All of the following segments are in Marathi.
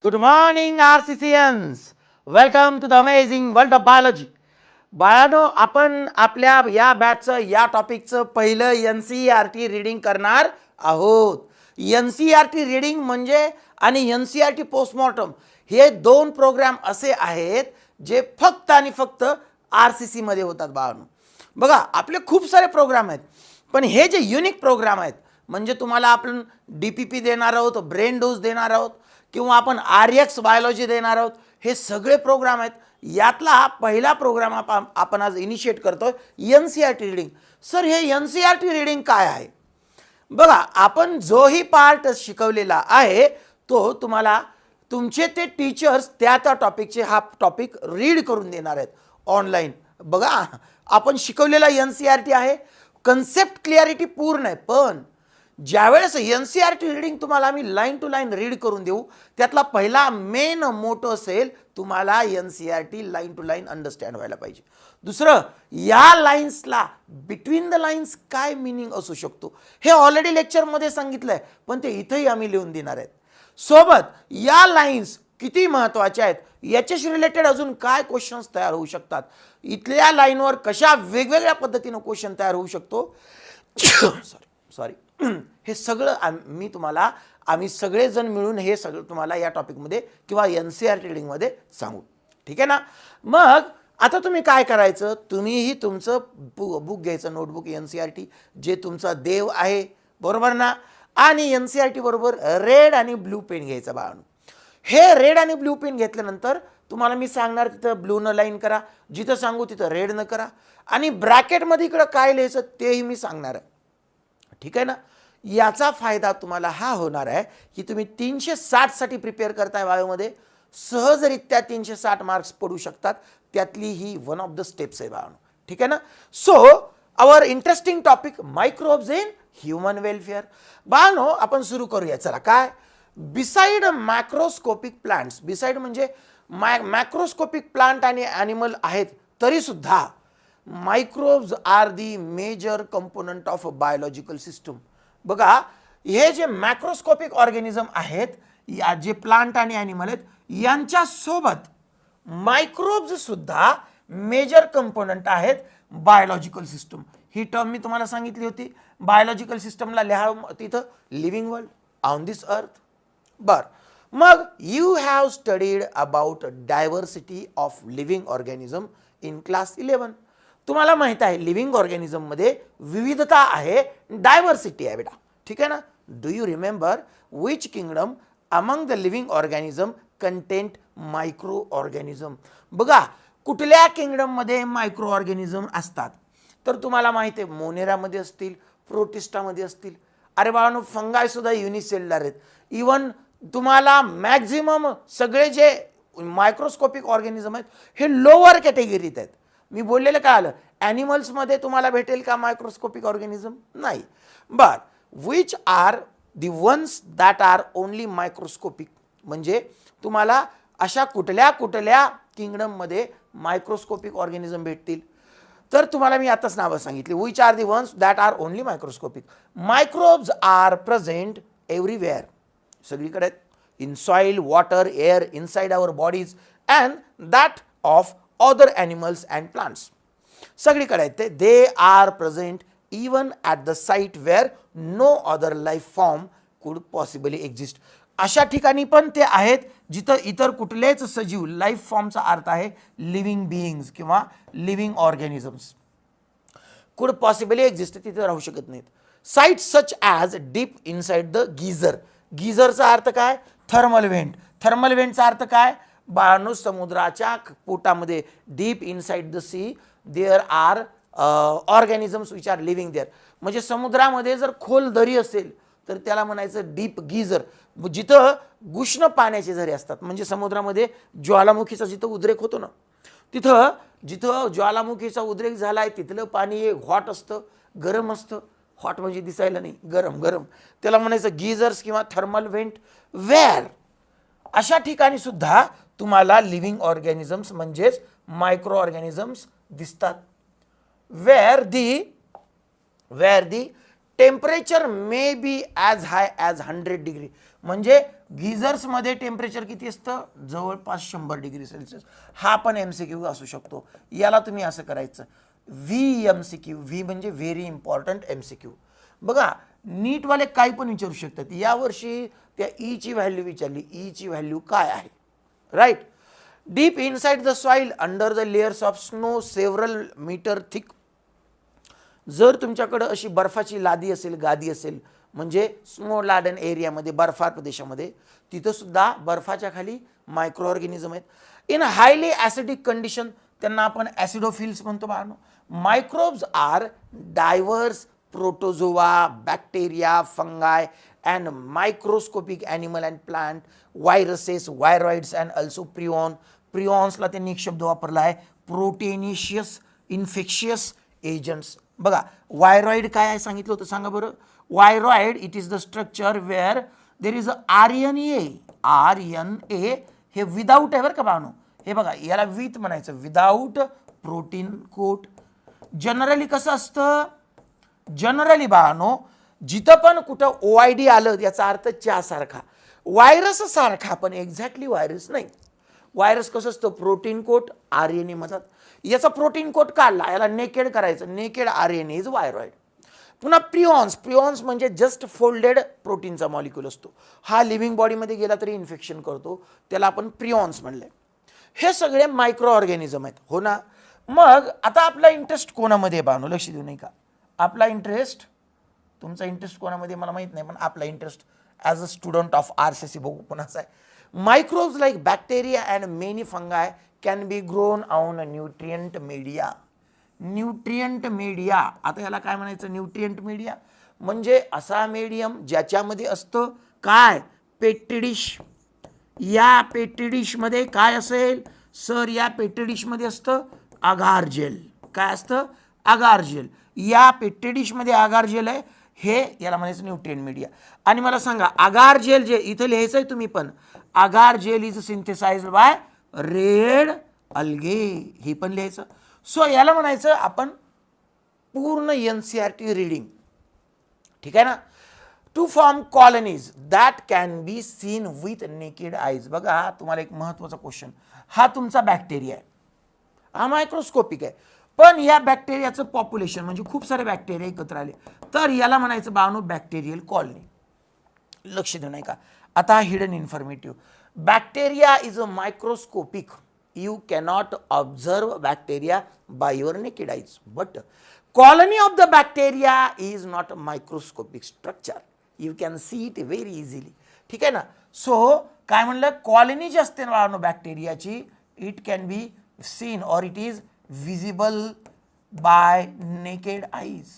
Good morning, RCCNs. Welcome to the amazing world of biology. बाळानो, आपण आपल्या या बॅचचं या टॉपिकचं पहिलं NCERT रीडिंग करणार आहोत. NCERT रीडिंग म्हणजे आणि NCERT पोस्टमॉर्टम हे दोन प्रोग्राम असे आहेत जे फक्त आणि फक्त RCC मध्ये होतात बाळानो. बघा, आपले खूप सारे प्रोग्राम आहेत, पण हे जे युनिक प्रोग्राम आहेत म्हणजे तुम्हाला आपण DPP देणार आहोत, ब्रेन डोज देणार आहोत किंवा आपण RX बायोलॉजी देणार आहोत, हे सगळे प्रोग्राम आहेत. यातला हा पहिला प्रोग्राम आपण आज इनिशिएट करतोय, NCERT रीडिंग. सर, हे NCERT रीडिंग काय आहे? बघा, आपण जोही पार्ट शिकवलेला आहे तो तुम्हाला तुमचे ते टीचर्स त्या टॉपिकचे हा टॉपिक रीड करून देणार आहेत ऑनलाईन. बघा, आपण शिकवलेला NCERT आहे, कन्सेप्ट क्लिअरिटी पूर्ण आहे, पण ज्यावेळेस NCERT रीडिंग तुम्हाला आम्ही लाईन टू लाईन रीड करून देऊ, त्यातला पहिला मेन मोटो असेल तुम्हाला NCERT line to line understand व्हायला पाहिजे. दुसरं, या लाईन्सला बिटवीन द लाईन्स काय मिनिंग असू शकतो हे ऑलरेडी लेक्चरमध्ये सांगितलं आहे, पण ते इथंही आम्ही लिहून देणार आहेत. सोबत या लाईन्स किती महत्त्वाच्या आहेत, याच्याशी रिलेटेड अजून काय क्वेश्चन्स तयार होऊ शकतात, इथल्या लाईनवर कशा वेगवेगळ्या पद्धतीनं क्वेश्चन तयार होऊ शकतो सॉरी हे सगळं आम्ही सगळेजण मिळून हे सगळं तुम्हाला या टॉपिकमध्ये किंवा NCERT रीडिंगमध्ये सांगू. ठीक आहे ना? मग आता तुम्ही काय करायचं, तुम्हीही तुमचं बुक घ्यायचं, नोटबुक NCERT जे तुमचा देव आहे, बरोबर ना? आणि NCERT बरोबर रेड आणि ब्लू पेन घ्यायचं बाळांनो. हे रेड आणि ब्लू पेन घेतल्यानंतर तुम्हाला मी सांगणार तिथं ब्लूनं लाईन करा, जिथं सांगू तिथं रेडनं करा, आणि ब्रॅकेटमध्ये इकडं काय लिहायचं तेही मी सांगणार आहे. ठीक आहे ना? याचा फायदा तुम्हाला हा होणार आहे की तुम्ही 360 साठी प्रिपेअर करताय बायोमध्ये, सहजरित्या 360 मार्क्स पडू शकतात. त्यातली ही वन ऑफ द स्टेप्स आहे बाळांनो. ठीक आहे ना? So our interesting topic, microbes in human welfare. बाळांनो, आपण सुरू करूया. चला, काय बिसाइड मॅक्रोस्कोपिक प्लांट्स, बिसाइड म्हणजे मॅक्रोस्कोपिक प्लांट आणि ॲनिमल आहेत, तरी सुद्धा microbes are the major component of a biological system. बघा, हे जे मॅक्रोस्कोपिक ऑर्गॅनिझम आहेत, या जे प्लांट आणि ॲनिमल आहेत, यांच्या सोबत मायक्रोब्स सुद्धा मेजर कंपोनंट आहेत बायोलॉजिकल सिस्टम. ही टर्म मी तुम्हाला सांगितली होती. बायोलॉजिकल सिस्टमला लिहा तिथं living world on this earth. बर, मग you have studied about diversity of living organism in class 11. तुम्हाला माहित आहे लिव्हिंग ऑर्गॅनिझममध्ये विविधता आहे, डायव्हर्सिटी आहे बेटा. ठीक आहे ना? Do you remember which kingdom among the living organism content micro organism? बघा, कुठल्या किंगडममध्ये मायक्रो ऑर्गॅनिझम असतात तर तुम्हाला माहिती आहे मोनेरामध्ये असतील, प्रोटिस्टामध्ये असतील. अरे बाळांनो, फंगाय सुद्धा युनिसेल्युलर आहेत. इवन तुम्हाला मॅक्झिमम सगळे जे मायक्रोस्कोपिक ऑर्गॅनिझम आहेत हे लोअर कॅटेगरीत आहेत. मी बोललेलं काय आलं, ॲनिमल्समध्ये तुम्हाला भेटेल का मायक्रोस्कोपिक ऑर्गॅनिझम? नाही. But which are the ones that are only microscopic, म्हणजे तुम्हाला अशा कुठल्या कुठल्या किंगडममध्ये मायक्रोस्कोपिक ऑर्गॅनिझम भेटतील, तर तुम्हाला मी आताच नावं सांगितली. Which are the ones that are only microscopic. Microbes are present everywhere, सगळीकडे, in soil, water, air, inside our bodies and that of other animals and plants. सगळीकडे आहेत ते. They are present even at the site where no other life form could possibly exist. अशा ठिकाणी पण ते आहेत जिथं इतर कुठलेच सजीव, लाईफ फॉर्मचा अर्थ आहे लिव्हिंग बिईंग्स किंवा living organisms, could possibly exist, तिथे राहू शकत नाहीत. Site such as deep inside the geyser. गीझरचा अर्थ काय? Thermal vent. थर्मल व्हेंटचा अर्थ काय? बाळांनो, समुद्राच्या पोटामध्ये, deep inside the sea there are organisms which are living there. म्हणजे समुद्रामध्ये जर खोल दरी असेल तर त्याला म्हणायचं डीप गीझर. जिथं उष्ण पाण्याचे झरे असतात, म्हणजे समुद्रामध्ये ज्वालामुखीचा जिथं उद्रेक होतो ना, तिथं जिथं ज्वालामुखीचा उद्रेक झाला आहे तिथलं पाणी हॉट असतं, गरम असतं. हॉट म्हणजे दिसायला नाही, गरम गरम, त्याला म्हणायचं गीझर्स किंवा थर्मल व्हेंट. वेअर अशा ठिकाणी सुद्धा तुम्हाला लिव्हिंग ऑर्गॅनिझम्स म्हणजेच मायक्रो ऑर्गॅनिझम्स दिसतात. Where the temperature may be as high as 100 degree. म्हणजे गिझर्समध्ये टेम्परेचर किती असतं, जवळपास 100 डिग्री सेल्सिअस. हा पण MCQ असू शकतो. याला तुम्ही असं करायचं VMCQ. व्ही म्हणजे व्हेरी इम्पॉर्टंट MCQ. बघा नीटवाले काही पण विचारू शकतात. यावर्षी त्या ईची व्हॅल्यू विचारली, ईची व्हॅल्यू काय आहे, right. Deep inside the soil under the layers of snow several metre thick. जर तुमच्याकडं अशी बर्फाची लादी असेल, गादी असेल, म्हणजे स्नो लाडन एरियामध्ये, बर्फाळ प्रदेशामध्ये, तिथं सुद्धा बर्फाच्या खाली मायक्रो ऑर्गॅनिझम आहेत. इन हायली ॲसिडिक कंडिशन, त्यांना आपण ॲसिडोफिल्स म्हणतो बाळांनो. Microbes are diverse protozoa, bacteria, fungi and microscopic animal and plant, viruses, viroids and also prion. प्रिऑन्सला त्यांनी एक शब्द वापरला आहे, प्रोटेनिशियस इन्फेक्शियस एजंट्स. बघा व्हायरॉइड काय आहे सांगितलं होतं, सांगा बरं. Viroid it is the structure where there is a RNA. हे विदाऊट आहे बरं का बाळांनो. हे बघा याला विथ म्हणायचं, विदाऊट प्रोटीन कोट. जनरली कसं असतं, जनरली बाळांनो जिथं पण कुठं OID आलं याचा अर्थ च्या सारखा, व्हायरस सारखा, पण एक्झॅक्टली व्हायरस नाही. व्हायरस कसं असतं, प्रोटीन कोट RNA म्हणतात. याचा प्रोटीन कोट काढला, याला नेकेड करायचं, नेकेड RNA इज व्हायरॉइड. पुन्हा प्रिऑन्स म्हणजे जस्ट फोल्डेड प्रोटीनचा मॉलिक्यूल असतो. हा लिव्हिंग बॉडीमध्ये गेला तरी इन्फेक्शन करतो, त्याला आपण प्रिऑन्स म्हणले. हे सगळे मायक्रो ऑर्गॅनिझम आहेत, हो ना. मग आता आपला इंटरेस्ट कोणामध्ये बाळांनो, लक्ष देऊ नाही का. आपला इंटरेस्ट, तुमचा इंटरेस्ट कोणामध्ये मला माहीत नाही, पण आपला interest as a student of RCC बघू कोणाचा आहे. Microbes like bacteria and many फंगाय can be grown on nutrient media. Nutrient media, आता याला काय म्हणायचं, न्यूट्रिएंट मीडिया म्हणजे असा मीडियम ज्याच्यामध्ये असतं काय, पेट्री डिश. या पेट्री डिशमध्ये काय असेल सर, या पेट्री डिशमध्ये असतं अगार जेल. काय असतं, अगार जेल. या पेट्री डिशमध्ये अगार जेल आहे, हे याला म्हणायचं न्यूट्रिएंट मीडिया. आणि मला सांगा अगार जेल जे इथं लिहायचं आहे तुम्ही पण, agar gel is synthesised by red algae, हे पण लिहायचं. सो याला म्हणायचं आपण पूर्ण NCERT रीडिंग, ठीक आहे ना. To form colonies that can be seen with naked eyes. बघा तुम्हाला एक महत्त्वाचा क्वेश्चन, हा तुमचा बॅक्टेरिया आहे, हा मायक्रोस्कोपिक आहे, पण या बॅक्टेरियाचं पॉप्युलेशन म्हणजे खूप सारे बॅक्टेरिया एकत्र आले, तर याला म्हणायचं बाळांनो बॅक्टेरियल कॉलनी. लक्ष देऊ नाही का. आता hidden informative, bacteria is a microscopic. You cannot observe bacteria by your naked eyes, but colony of the bacteria is not a microscopic structure. You can see it very easily. ठीक आहे ना. सो काय म्हणलं, कॉलनी जी असते ना बॅक्टेरियाची, इट कॅन बी सीन और it is visible bye naked eyes.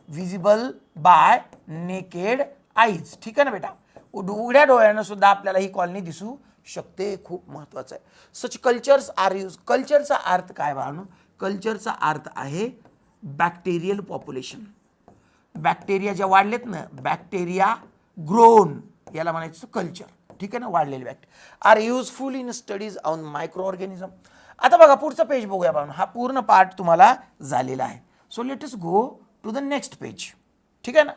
Visible bye naked eyes, ठीक आहे ना बेटा. उघड्या डोळ्यानं सुद्धा आपल्याला ही कॉलनी दिसू शकते. खूप महत्त्वाचं आहे. सच कल्चर्स आर यूज. कल्चरचा अर्थ काय बाळांनो, कल्चरचा अर्थ आहे बॅक्टेरियल पॉप्युलेशन. बॅक्टेरिया ज्या वाढलेत ना, बॅक्टेरिया ग्रोन, याला म्हणायचं कल्चर, ठीक आहे ना. वाढलेले bacteria are useful in studies on micro organism. आता बघा पुढचा पेज बघूया बाळांनो, हा पूर्ण पार्ट तुम्हाला झालेला आहे. So let us go to the next page, ठीक आहे ना.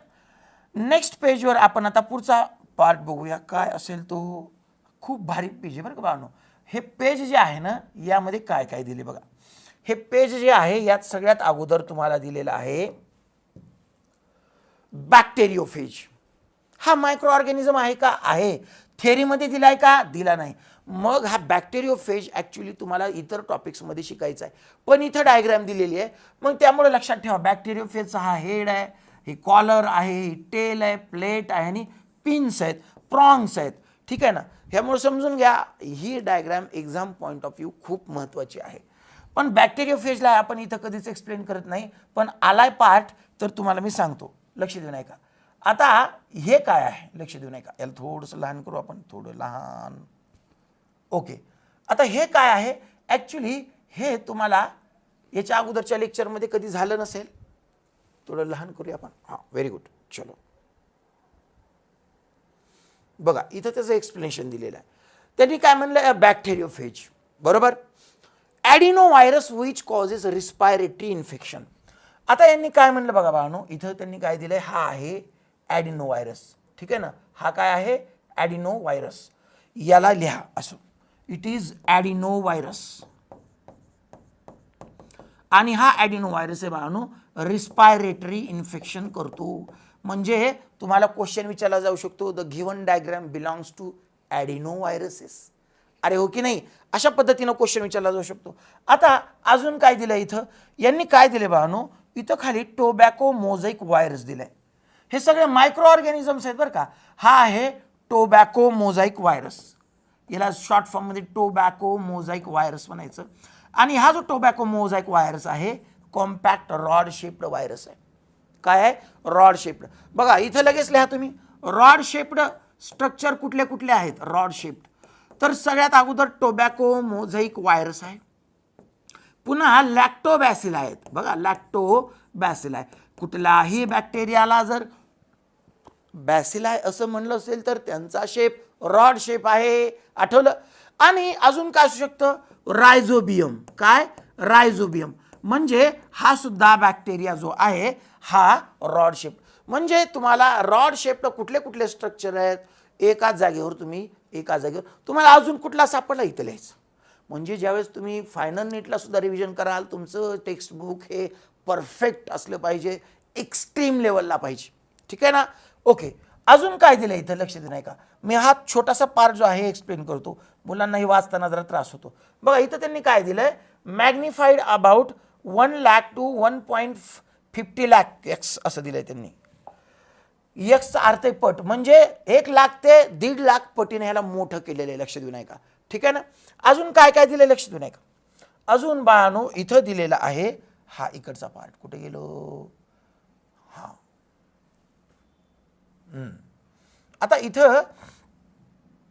नेक्स्ट पेजवर आपण आता पुढचा पार्ट बघूया, काय असेल तो. खूप भारी पेज आहे बरं का बाळांनो. हे पेज जे आहे ना, यामध्ये काय काय दिले बघा. हे पेज जे आहे यात सगळ्यात अगोदर तुम्हाला दिलेला आहे बॅक्टेरियोफेज. हा मायक्रो ऑर्गॅनिझम आहे का, आहे. थेअरीमध्ये दिलाय का, दिला नाही. मग हा बॅक्टेरियोफेज ॲक्च्युली तुम्हाला इतर टॉपिक्समध्ये शिकायचा आहे, पण इथं डायग्राम दिलेली आहे. मग त्यामुळे लक्षात ठेवा, बॅक्टेरियोफेजचा हा हेड आहे, हे कॉलर आहे, ही टेल आहे, प्लेट आहे आणि पिन्स आहेत, प्रॉन्ग्स आहेत, ठीक आहे ना. ह्यामुळे समजून घ्या, ही diagram exam point of view खूप महत्त्वाची आहे. पण बॅक्टेरियोफेजला आपण इथं कधीच एक्सप्लेन करत नाही, पण आलाय पार्ट तर तुम्हाला मी सांगतो. लक्ष देऊ नाही का. आता हे काय आहे, लक्ष देऊ नाही का. याला थोडंसं लहान करू आपण, थोडं लहान. ओके. आता हे काय आहे, ॲक्च्युली हे तुम्हाला याच्या अगोदरच्या लेक्चरमध्ये कधी झालं नसेल. थोडं लहान करूया आपण. हां, व्हेरी गुड. चलो बघा इथं त्याचं एक्सप्लेनेशन दिलेलं आहे. त्यांनी काय म्हणलं, बॅक्टेरियोफेज, बरोबर. Adenovirus which causes respiratory infection. आता यांनी काय म्हणलं बघा बाळांनो, इथं त्यांनी काय दिलंय, हा आहे ॲडिनो व्हायरस. ठीक आहे ना, हा काय आहे ॲडिनो व्हायरस. याला लिहा असं, इट इज ॲडिनो व्हायरस. आणि हा ॲडिनो व्हायरस आहे बाळांनो, रिस्पायरेटरी इन्फेक्शन करतो. म्हणजे तुम्हाला क्वेश्चन विचारला जाऊ शकतो, the given diagram belongs to adenoviruses. अरे हो की नाही, अशा पद्धतीनं क्वेश्चन विचारला जाऊ शकतो. आता अजून काय दिलं इथं, यांनी काय दिले बाळांनो, इथं खाली टोबॅको मोझाईक व्हायरस दिलाय. हे सगळे मायक्रो ऑर्गॅनिझम्स आहेत बरं का. हा आहे टोबॅको मोझाईक व्हायरस, याला शॉर्ट फॉर्ममध्ये टोबॅको मोझाईक व्हायरस म्हणायचं. आणि हा जो टोबॅको मोझाईक व्हायरस आहे, कॉम्पॅक्ट रॉड शेप्ड व्हायरस आहे. काय आहे, रॉड शेप्ड. बघा इथं लगेच लिहा तुम्ही, रॉड शेप्ड स्ट्रक्चर कुठले कुठले आहेत, रॉड शेप्ड. तर सगळ्यात अगोदर टोबॅको मोझाईक व्हायरस आहे. पुन्हा लॅक्टोबॅसिल आहेत बघा, लॅक्टोबॅसिल आहे. कुठलाही बॅक्टेरियाला जर बॅसिलाय असं म्हणलं असेल तर त्यांचा शेप रॉड शेप आहे, आठवलं. आणि अजून काय असू शकतं, रायझोबियम. काय, रायझोबियम म्हणजे हा सुद्धा बॅक्टेरिया जो आहे हा रॉड शेप. म्हणजे तुम्हाला रॉड शेप कुठले कुठले स्ट्रक्चर आहेत, एकाच जागेवर तुम्ही, एका जागेवर तुम्हाला अजून कुठला सापडला इथं लिहायचं. म्हणजे ज्यावेळेस तुम्ही फायनल नीटला सुद्धा रिव्हिजन कराल, तुमचं टेक्स्टबुक हे परफेक्ट असलं पाहिजे, एक्स्ट्रीम लेवलला पाहिजे. ठीक आहे ना, ओके. अजून काय दिलं इथं लक्ष देणार का, मी हा छोटासा पार्ट जो आहे एक्सप्लेन करतो, मुलांनाही वाचताना जरा त्रास होतो. बघा इथं त्यांनी काय दिलंय, magnified about 1 lakh to 1.50 lakh X असं दिलंय त्यांनी. एक्सचा अर्थ पट, म्हणजे 1 लाख ते 1.5 लाख पटीने ह्याला मोठं केलेलं आहे, लक्ष देऊ नये का. ठीक आहे ना. अजून काय काय दिलंय लक्ष देऊ नये का. अजून बाळांनो इथं दिलेला आहे, हा इकडचा पार्ट कुठे गेलो, हा. आता इथं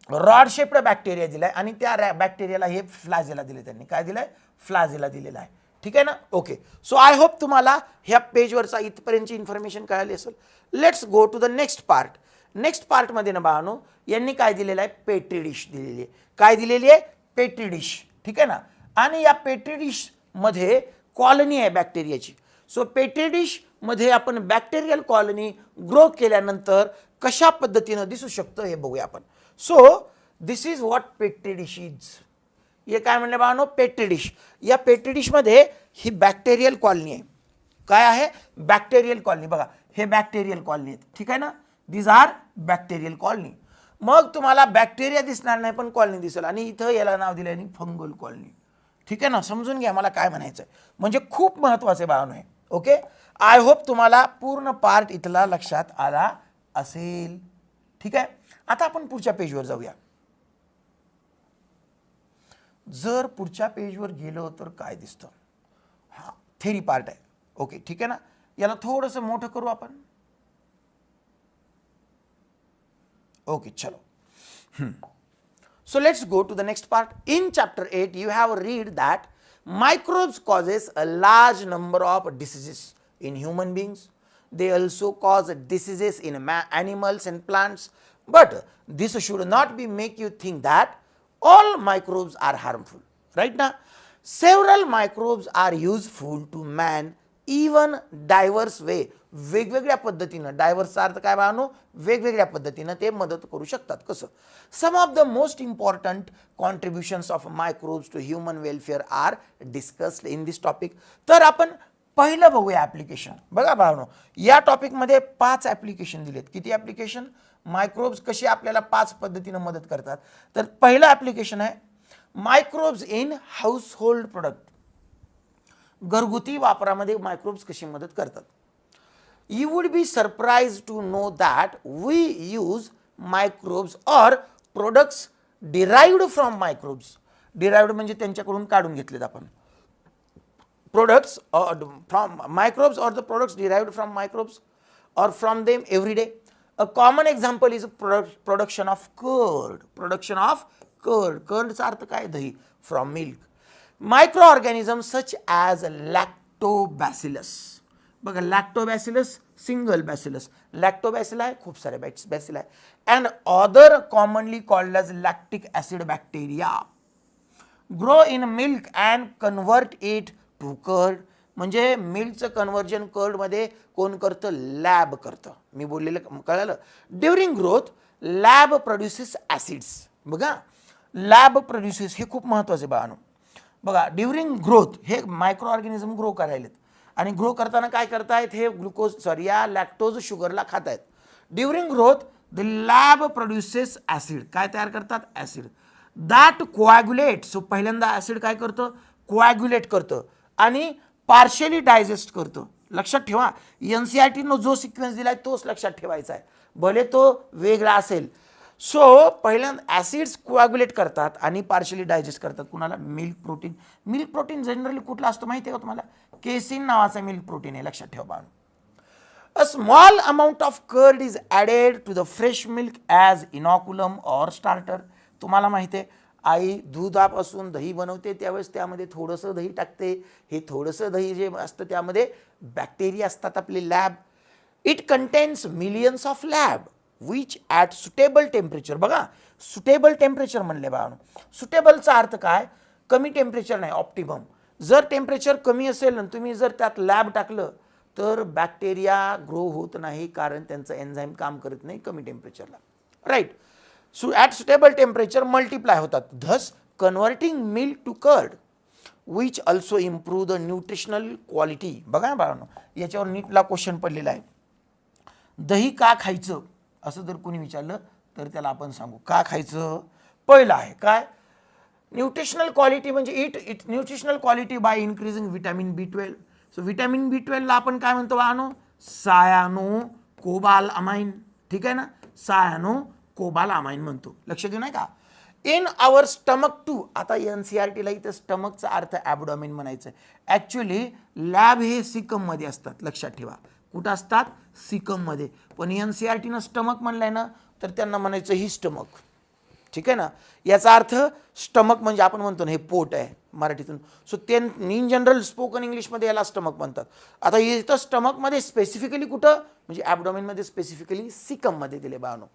रॉड शेप्ड बॅक्टेरिया दिलाय आणि त्या बॅक्टेरियाला हे फ्लाजेला दिले त्यांनी. काय दिलंय, फ्लाजेला दिलेला आहे. ठीक आहे ना, ओके. सो आय होप तुम्हाला ह्या पेजवरचा इथपर्यंतची इन्फॉर्मेशन कळाली असेल. Let's go to the next part. Next पार्टमध्ये ना बाळांनो यांनी काय दिलेलं आहे, पेट्री डिश दिलेली आहे. काय दिलेली आहे, पेट्री डिश. ठीक आहे ना. आणि या पेट्री डिश मध्ये कॉलनी आहे बॅक्टेरियाची. सो पेट्री डिश मध्ये आपण बॅक्टेरियल कॉलनी ग्रो केल्यानंतर कशा पद्धतीनं दिसू शकतं हे बघूया आपण. So this is what petri dish is. हे काय म्हणले बाळांनो, पेट्री डिश. या पेट्री डिशमध्ये ही बॅक्टेरियल कॉलनी आहे. काय आहे, बॅक्टेरियल कॉलनी. बघा हे बॅक्टेरियल कॉलनी आहेत. ठीक आहे ना, दीज आर बॅक्टेरियल कॉलनी. मग तुम्हाला बॅक्टेरिया दिसणार नाही पण कॉलनी दिसेल, आणि इथं याला नाव दिलं आहे फंगल कॉलनी. ठीक आहे ना, समजून घ्या मला काय म्हणायचं आहे, म्हणजे खूप महत्त्वाचे बाळांनो आहे. ओके, आय होप तुम्हाला पूर्ण पार्ट इथला लक्षात आला असेल. ठीक आहे, आता आपण पुढच्या पेजवर जाऊया. जर पुढच्या पेजवर गेलो तर काय दिसतं, हा थेरी पार्ट आहे. ओके, ठीक आहे ना, याला थोडंसं मोठं करू आपण. ओके, चलो. So let's go to the next part. In chapter 8 you have read that microbes causes a large number of diseases in human beings. They also cause diseases in animals and plants, but this should not be make you think that all microbes are harmful. Right now several microbes are useful to man even diverse way. वेगवेगळ्या पद्धतीनं, डायव्हर्सचा अर्थ काय बाळांनो, वेगवेगळ्या पद्धतीनं ते मदत करू शकतात. कसं, some of the most important contributions of microbes to human welfare are discussed in this topic. तर आपण पहिलं बघूया ॲप्लिकेशन. बघा बाळांनो, या टॉपिकमध्ये 5 ॲप्लिकेशन दिलेत. किती ॲप्लिकेशन, मायक्रोब्स कशी आपल्याला 5 पद्धतीनं मदत करतात. तर पहिलं ॲप्लिकेशन आहे मायक्रोब्स इन हाऊसहोल्ड प्रोडक्ट. घरगुती वापरामध्ये मायक्रोब्स कशी मदत करतात. You would be surprised to know that we use microbes or products derived from microbes. Derived म्हणजे त्यांच्याकडून काढून घेतलेत आपण. Products from microbes or the products derived from microbes or from them every day. A common example is production of curd. Production of curd. Curd चा अर्थ काय, दही. From milk. Microorganisms such as lactobacillus. बघा लॅक्टोबॅसिलस, सिंगल बॅसिलस, लॅक्टोबॅसिल आहे, खूप सारे बॅसिल आहे. And other commonly called as lactic acid bacteria grow in milk and convert it to curd. म्हणजे मिल्कचं कन्व्हर्जन कर्डमध्ये कोण करतं? लॅब करतं. मी बोललेलं कळलं. During growth lab produces acids. बघा लॅब प्रोड्युसेस हे खूप महत्त्वाचे बाळांनो. बघा ड्युरिंग ग्रोथ हे मायक्रो ऑर्गॅनिझम ग्रो करायलेत आणि ग्रो करताना काय करतायत? हे ग्लुकोज या लॅक्टोज शुगरला खात आहेत. During growth the LAB produces acid. काय तयार करतात? Acid that coagulate. सो पहिल्यांदा ॲसिड काय करतं? कोॲग्युलेट करतं आणि पार्शियली डायजेस्ट करतं. लक्षात ठेवा, NCERTनं जो सिक्वेन्स दिलाय तोच लक्षात ठेवायचा आहे, भले तो वेगळा असेल. सो पहिल्यांदा ॲसिड्स कोॲग्युलेट करतात आणि पार्शियली डायजेस्ट करतात. कुणाला? Milk protein. Milk protein generally कुठला असतो माहिती आहे का तुम्हाला? केसिन नावाचा मिल्क प्रोटीन आहे, लक्षात ठेवा बाळांनो. A small amount of curd is added to the fresh milk as inoculum or starter. तुम्हाला माहिती आहे आई दुधापासून दही बनवते त्यावेळेस त्यामध्ये थोडंसं दही टाकते. हे थोडंसं दही जे असतं त्यामध्ये बॅक्टेरिया असतात आपले lab. It contains millions of lab which at suitable temperature. बघा सुटेबल टेम्परेचर म्हणले बाळांनो. सुटेबलचा अर्थ काय? कमी टेम्परेचर नाही, ऑप्टिमम. जर टेम्परेचर कमी असेल आणि तुम्ही जर त्यात लॅब टाकलं तर बॅक्टेरिया ग्रो होत नाही, कारण त्यांचं एन्झाईम काम करत नाही कमी टेम्परेचरला. Right. So at suitable temperature multiply होतात, thus converting milk to curd which also improve the nutritional quality. बघा बाळांनो याच्यावर नीटला क्वेश्चन पडलेला आहे. दही का खायचं असं जर कोणी विचारलं तर त्याला आपण सांगू का खायचं. पहिलं आहे काय? न्यूट्रिशनल क्वालिटी म्हणजे it nutritional quality by increasing vitamin B12. सो व्हिटॅमिन B12 ला आपण काय म्हणतो बाळांनो? Cyanocobalamin. ठीक आहे ना, सायानो कोबालामाइन म्हणतो. लक्ष देऊ नाही का? In our stomach too. आता NCERTला इथं स्टमकचा अर्थ ॲबडॉमिन म्हणायचं आहे. ॲक्च्युली लॅब हे सिकममध्ये असतात, लक्षात ठेवा. कुठं असतात? सिकममध्ये. पण NCERTनं स्टमक म्हणलंय ना तर त्यांना म्हणायचं ही स्टमक. ठीक आहे ना, याचा अर्थ स्टमक म्हणजे आपण म्हणतो ना हे पोट आहे मराठीतून. सो ते इन जनरल स्पोकन इंग्लिशमध्ये याला स्टमक म्हणतात. आता इथं स्टमकमध्ये स्पेसिफिकली कुठं म्हणजे ॲबडॉमिनमध्ये स्पेसिफिकली सिकममध्ये दिले बाळांनो.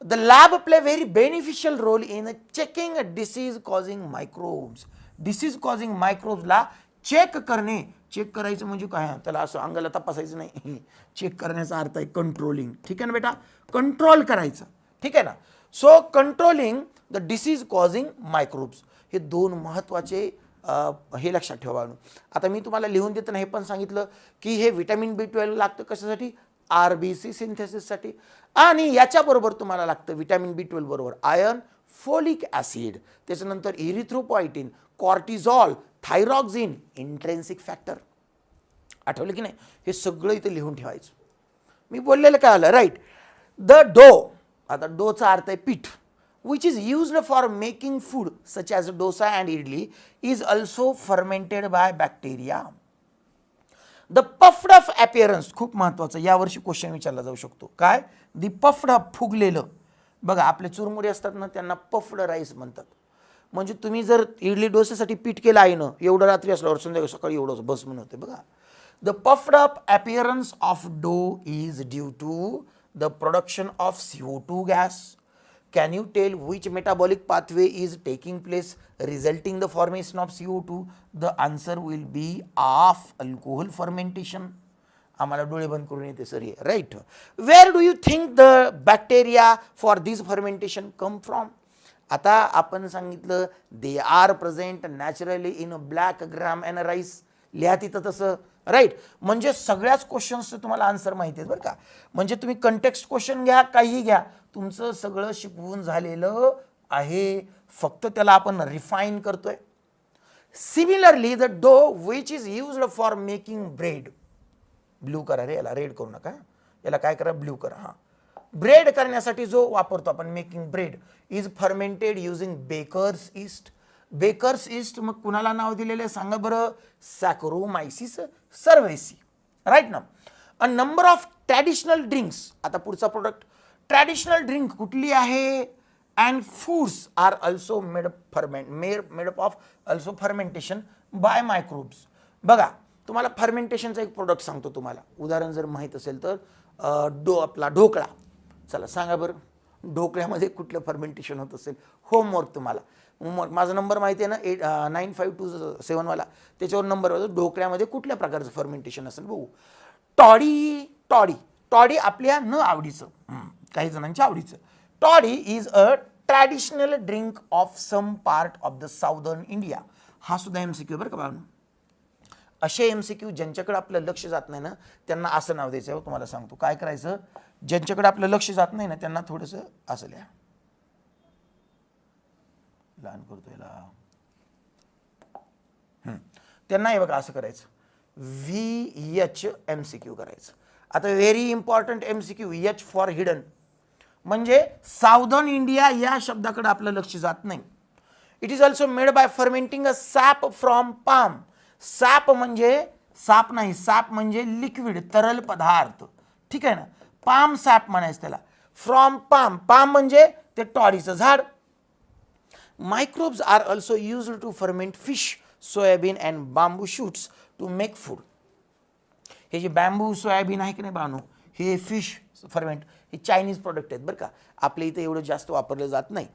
The LAB play very beneficial role in checking disease causing microbes. Disease causing मायक्रोब्सला चेक करणे. चेक करायचं म्हणजे काय? त्याला असं अंगाला तपासायचं नाही. चेक करण्याचा अर्थ आहे कंट्रोलिंग. ठीक आहे ना बेटा, कंट्रोल करायचं. ठीक आहे ना. So controlling the disease causing microbes हे दोन महत्त्वाचे हे लक्षात ठेवा. आता मी तुम्हाला लिहून देताना हे पण सांगितलं की हे व्हिटॅमिन B12 लागतं कशासाठी? RBC सिंथेसिससाठी. आणि याच्याबरोबर तुम्हाला लागतं व्हिटॅमिन B12 बरोबर आयर्न, फोलिक ॲसिड, त्याच्यानंतर इरिथ्रोपॉयटिन, कॉर्टिझॉल, थायरॉक्झिन, इंट्रेन्सिक फॅक्टर. आठवलं की नाही? हे सगळं इथे लिहून ठेवायचं. मी बोललेलं काय आलं? राईट. द डो. आता डोचा अर्थ आहे पीठ. Which is used for making food such as dosa and idli is also fermented by bacteria. The puffed up appearance खूप महत्त्वाचं, यावर्षी क्वेश्चन विचारला जाऊ शकतो. काय? दी पफ्ड अप, फुगलेलं. बघा आपले चुरमुरे असतात ना त्यांना पफ्ड राईस म्हणतात. म्हणजे तुम्ही जर इडली डोसेसाठी पीठ केलं आहे ना, एवढं रात्री असल्यावर संध्याकाळी सकाळी एवढं बस म्हणून होते. बघा the puffed up appearance of dough is due to the production of CO2 gas. Can you tell which metabolic pathway is taking place resulting the formation of CO2? The answer will be of alcohol fermentation. आम्हाला डोळे बंद करून येते सर हे. Right. Where do you think the bacteria for this fermentation come from? आता आपण सांगितलं they are present naturally in black gram and rice. लिहा तिथं तसं. राईट. म्हणजे सगळ्याच क्वेश्चन्सचं तुम्हाला आन्सर माहिती आहे बरं का. म्हणजे तुम्ही कंटेक्स्ट क्वेश्चन घ्या, काहीही घ्या, तुमचं सगळं शिकवून झालेलं आहे, फक्त त्याला आपण रिफाईन करतोय. सिमिलरली द डो which is used for making bread. Blue करा रे, याला रेड करू नका, याला काय करा ब्ल्यू करा. हां, ब्रेड करण्यासाठी जो वापरतो आपण making bread is fermented using baker's yeast. Baker's yeast मग कुणाला नाव दिलेलं आहे सांगा बरं? सॅकरोमायसिस सर्व्हेसी. राईट ना. A number of traditional drinks. आता पुढचा प्रोडक्ट ट्रॅडिशनल ड्रिंक कुठली आहे? And foods are also made of also fermentation by microbes. बघा तुम्हाला फर्मेंटेशनचा एक प्रोडक्ट सांगतो तुम्हाला, उदाहरण जर माहीत असेल तर आपला ढोकळा. चला सांगा बरं. ढोकळ्यामध्ये कुठलं फर्मेंटेशन होत असेल. होमवर्क तुम्हाला, माझा नंबर माहिती आहे ना 9527 वाला, त्याच्यावर नंबर ढोकळ्यामध्ये कुठल्या प्रकारचं फर्मेंटेशन असेल बघू. टॉडी टॉडी टॉडी आपल्या न आवडीचं, काही जणांच्या आवडीचं. Toddy is a traditional drink of some part of the southern India. हा सुद्धा MCQ बरं का बाळांनो. असे MCQ ज्यांच्याकडे आपलं लक्ष जात नाही ना त्यांना असं नाव द्यायचं. तुम्हाला सांगतो काय करायचं, ज्यांच्याकडे आपलं लक्ष जात नाही ना त्यांना थोडंसं असं लिहा, लहान करतो याला, त्यांना हे बघा असं करायचं, VH MCQ करायचं. आता very important MCQ, H for hidden, म्हणजे साऊदर्न इंडिया या शब्दाकडे आपलं लक्ष जात नाही. It is also made by fermenting a SAP from palm. SAP म्हणजे साप नाही, साप म्हणजे लिक्विड तरल पदार्थ, ठीक आहे ना. पाम सॅप म्हणायचं त्याला. फ्रॉम पाम, पाम म्हणजे ते टॉडीचं झाड. Microbes are also used to ferment fish, soybean and bamboo shoots to make food. हे जे बॅम्बू सोयाबीन आहे की नाही बानो, हे फिश फर्मेंट, हे चायनीज प्रोडक्ट आहेत बरं का, आपल्या इथे एवढं जास्त वापरलं जात नाही.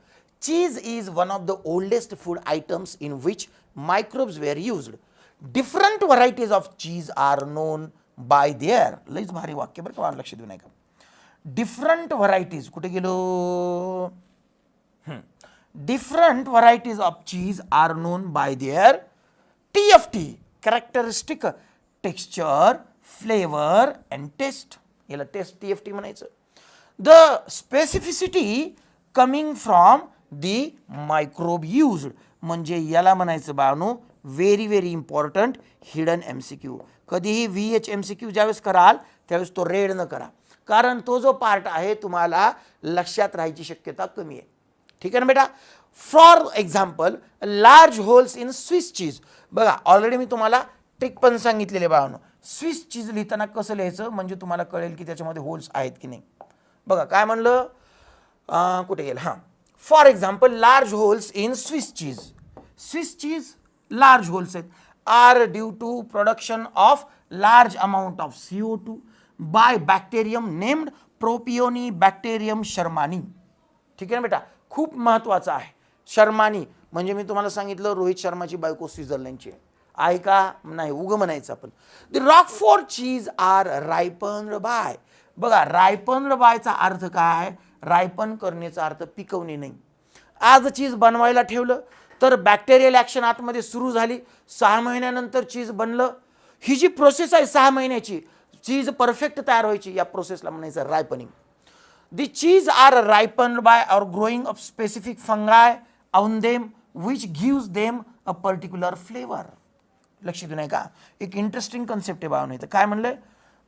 Cheese is one of the oldest food items in which microbes were used. Different varieties of cheese are known by their. लईच भारी वाक्य बरं का, लक्ष देऊ नाही का. डिफरंट व्हरायटीज, कुठे गेलो, different varieties of cheese are known by their TFT, characteristic, texture, flavour and taste. याला टेस्ट TFT म्हणायचं. The specificity coming from the microbe used, म्हणजे याला म्हणायचं बाळांनो very very important hidden MCQ. कधीही VH MCQ ज्यावेळेस कराल त्यावेळेस तो रेड न करा, कारण तो जो पार्ट आहे तुम्हाला लक्षात राहायची शक्यता कमी आहे, ठीक आहे ना बेटा. For example large holes in Swiss चीज. बघा ऑलरेडी मी तुम्हाला ट्रिक पण सांगितलेले बाळांनो. स्विस चीज लिहिताना कसं लिहायचं म्हणजे तुम्हाला कळेल की त्याच्यामध्ये होल्स आहेत की नाही. बघा काय म्हणलं, कुठे गेलं, हां. For example large holes in Swiss cheese. Swiss cheese large holes आहेत, are due to production of large amount of CO2 by bacterium named propionibacterium sharmanii. ठीक आहे ना बेटा, खूप महत्त्वाचं आहे. शर्मानी म्हणजे मी तुम्हाला सांगितलं रोहित शर्माची बायको स्वित्झर्लंडची आहे का, नाही उगं म्हणायचं आपण. The Roquefort cheese are ripened by. बघा रायपन्ड बायचा अर्थ काय, रायपन करण्याचा अर्थ पिकवणे नाही. आज चीज बनवायला ठेवलं तर बॅक्टेरियल ॲक्शन आतमध्ये सुरू झाली, 6 महिन्यानंतर चीज बनलं. ही जी प्रोसेस आहे 6 महिन्याची, चीज परफेक्ट तयार व्हायची, या प्रोसेसला म्हणायचं ripening. The cheese are ripened bye और growing of specific फंगाय on them which gives them a particular flavour. लक्ष देऊ नये का, एक इंटरेस्टिंग कन्सेप्ट आहे बाळांनो. इथं काय म्हणलंय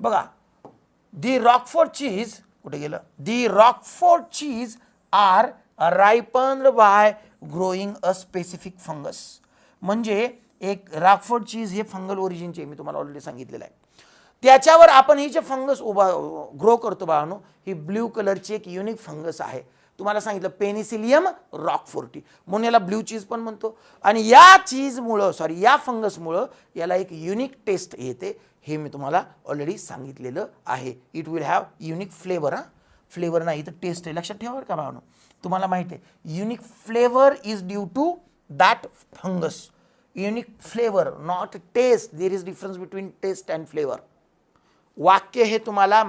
बघा, दी रॉकफोर्ट चीज, कुठे गेलं, the Roquefort cheese are ripened by growing a specific fungus. म्हणजे एक रॉकफोर्ट चीज हे फंगल ओरिजिनचे, मी तुम्हाला ऑलरेडी सांगितलेलं आहे. त्याच्यावर आपण ही जे फंगस ग्रो करतो बाळांनो, ही ब्ल्यू कलरची एक युनिक फंगस आहे. तुम्हाला सांगितलं पेनिसिलियम रॉकफोर्टी, म्हणून याला ब्ल्यू चीज पण म्हणतो. आणि या चीजमुळं या फंगसमुळं याला एक युनिक टेस्ट येते, हे मी तुम्हाला ऑलरेडी सांगितलेलं आहे. It will have unique flavour. Flavour नाही तर टेस्ट आहे, लक्षात ठेवा का बाळांनो. तुम्हाला माहिती आहे unique flavour is due to that fungus. Unique flavour not taste. There is difference between taste and flavour. वाक्य हे तुम्हाला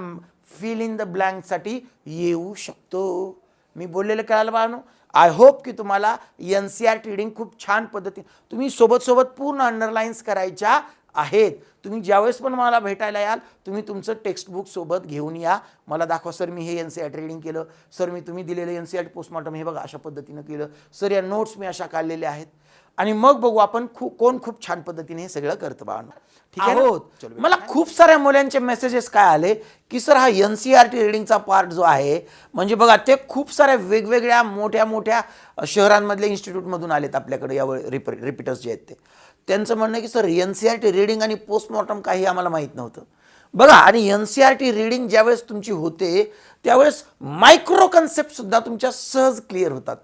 फिल इन द ब्लँकसाठी येऊ शकतो. मी बोललेलं कळालं बाळांनो. आय होप की तुम्हाला NCERT रीडिंग खूप छान पद्धतीने तुम्ही सोबत पूर्ण अंडरलाईन्स करायच्या आहेत. तुम्ही ज्यावेळेस पण मला भेटायला याल तुम्ही तुमचं टेक्स्टबुक सोबत घेऊन या. मला दाखवा सर मी हे NCERT रीडिंग केलं, सर मी तुम्ही दिलेलं NCERT पोस्टमॉर्टम हे बघा अशा पद्धतीनं केलं, सर या नोट्स मी अशा काढलेल्या आहेत. आणि मग बघू आपण कोण खूप छान पद्धतीने हे सगळं करतं बाळांनो. ठीक आहे. मला खूप साऱ्या मुलांचे मेसेजेस काय आले की सर हा NCERT रीडिंगचा पार्ट जो आहे म्हणजे बघा ते खूप साऱ्या वेगवेगळ्या मोठ्या शहरांमधल्या इन्स्टिट्यूटमधून आलेत आपल्याकडे यावेळी रिपीटर्स जे आहेत ते. त्यांचं म्हणणं आहे की सर NCERT रीडिंग आणि पोस्टमॉर्टम काही आम्हाला माहीत नव्हतं. बघा आणि NCERT रीडिंग ज्यावेळेस तुमची होते त्यावेळेस मायक्रो कन्सेप्ट सुद्धा तुमच्या सहज क्लिअर होतात.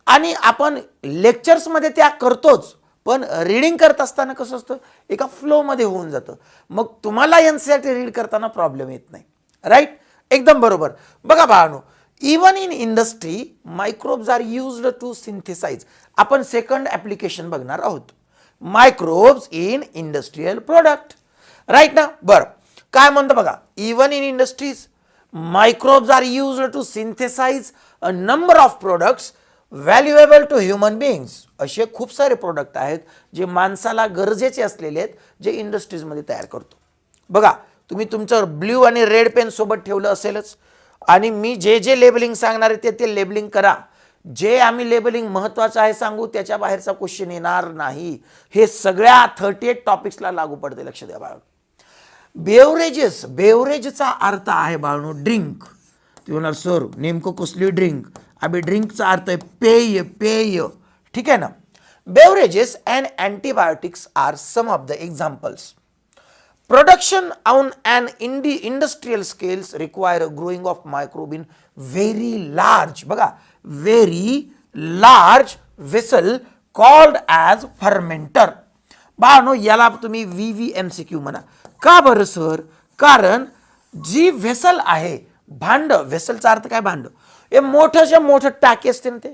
आणि आपण लेक्चर्समध्ये त्या करतोच, पण रीडिंग करत असताना कसं असतं एका फ्लोमध्ये होऊन जातं. मग तुम्हाला NCERT रीड करताना प्रॉब्लेम येत नाही. राईट, एकदम बरोबर. बघा बाळांनो, even in industry microbes are used to synthesise. आपण सेकंड ऍप्लिकेशन बघणार आहोत, microbes in industrial product. Right ना. बरं, काय म्हणतो बघा, even in industries microbes are used to synthesise a number of products valuable to human beings. असे खूप सारे प्रोडक्ट आहेत जे माणसाला गरजेचे असलेले आहेत, जे इंडस्ट्रीजमध्ये तयार करतो. बघा, तुम्ही तुमचं ब्ल्यू आणि रेड पेन सोबत ठेवलं असेलच, आणि मी जे जे लेबलिंग सांगणार आहे ते लेबलिंग करा. जे आम्ही लेबलिंग महत्त्वाचं आहे सांगू त्याच्या बाहेरचा क्वेश्चन येणार नाही. हे सगळ्या 38 टॉपिक्सला लागू पडते, लक्ष द्या बाळा. बेवरेजेस, बेवरेजचा अर्थ आहे बाळनो ड्रिंक. ते म्हणणार सर नेमकं कसली ड्रिंक? अभि ड्रिंकचा अर्थ आहे पेय, पेय. ठीक आहे ना. Beverages and antibiotics are some of the examples. Production on an industrial scales require a growing of microbe in very large, बघा, very large vessel called as fermenter. बाळांनो, याला तुम्ही VVMCQ म्हणा. का बरं सर? कारण जी व्हेसल आहे, भांड, व्हेसलचा अर्थ काय? भांड. हे मोठ्याच्या मोठं टाकी असते ना,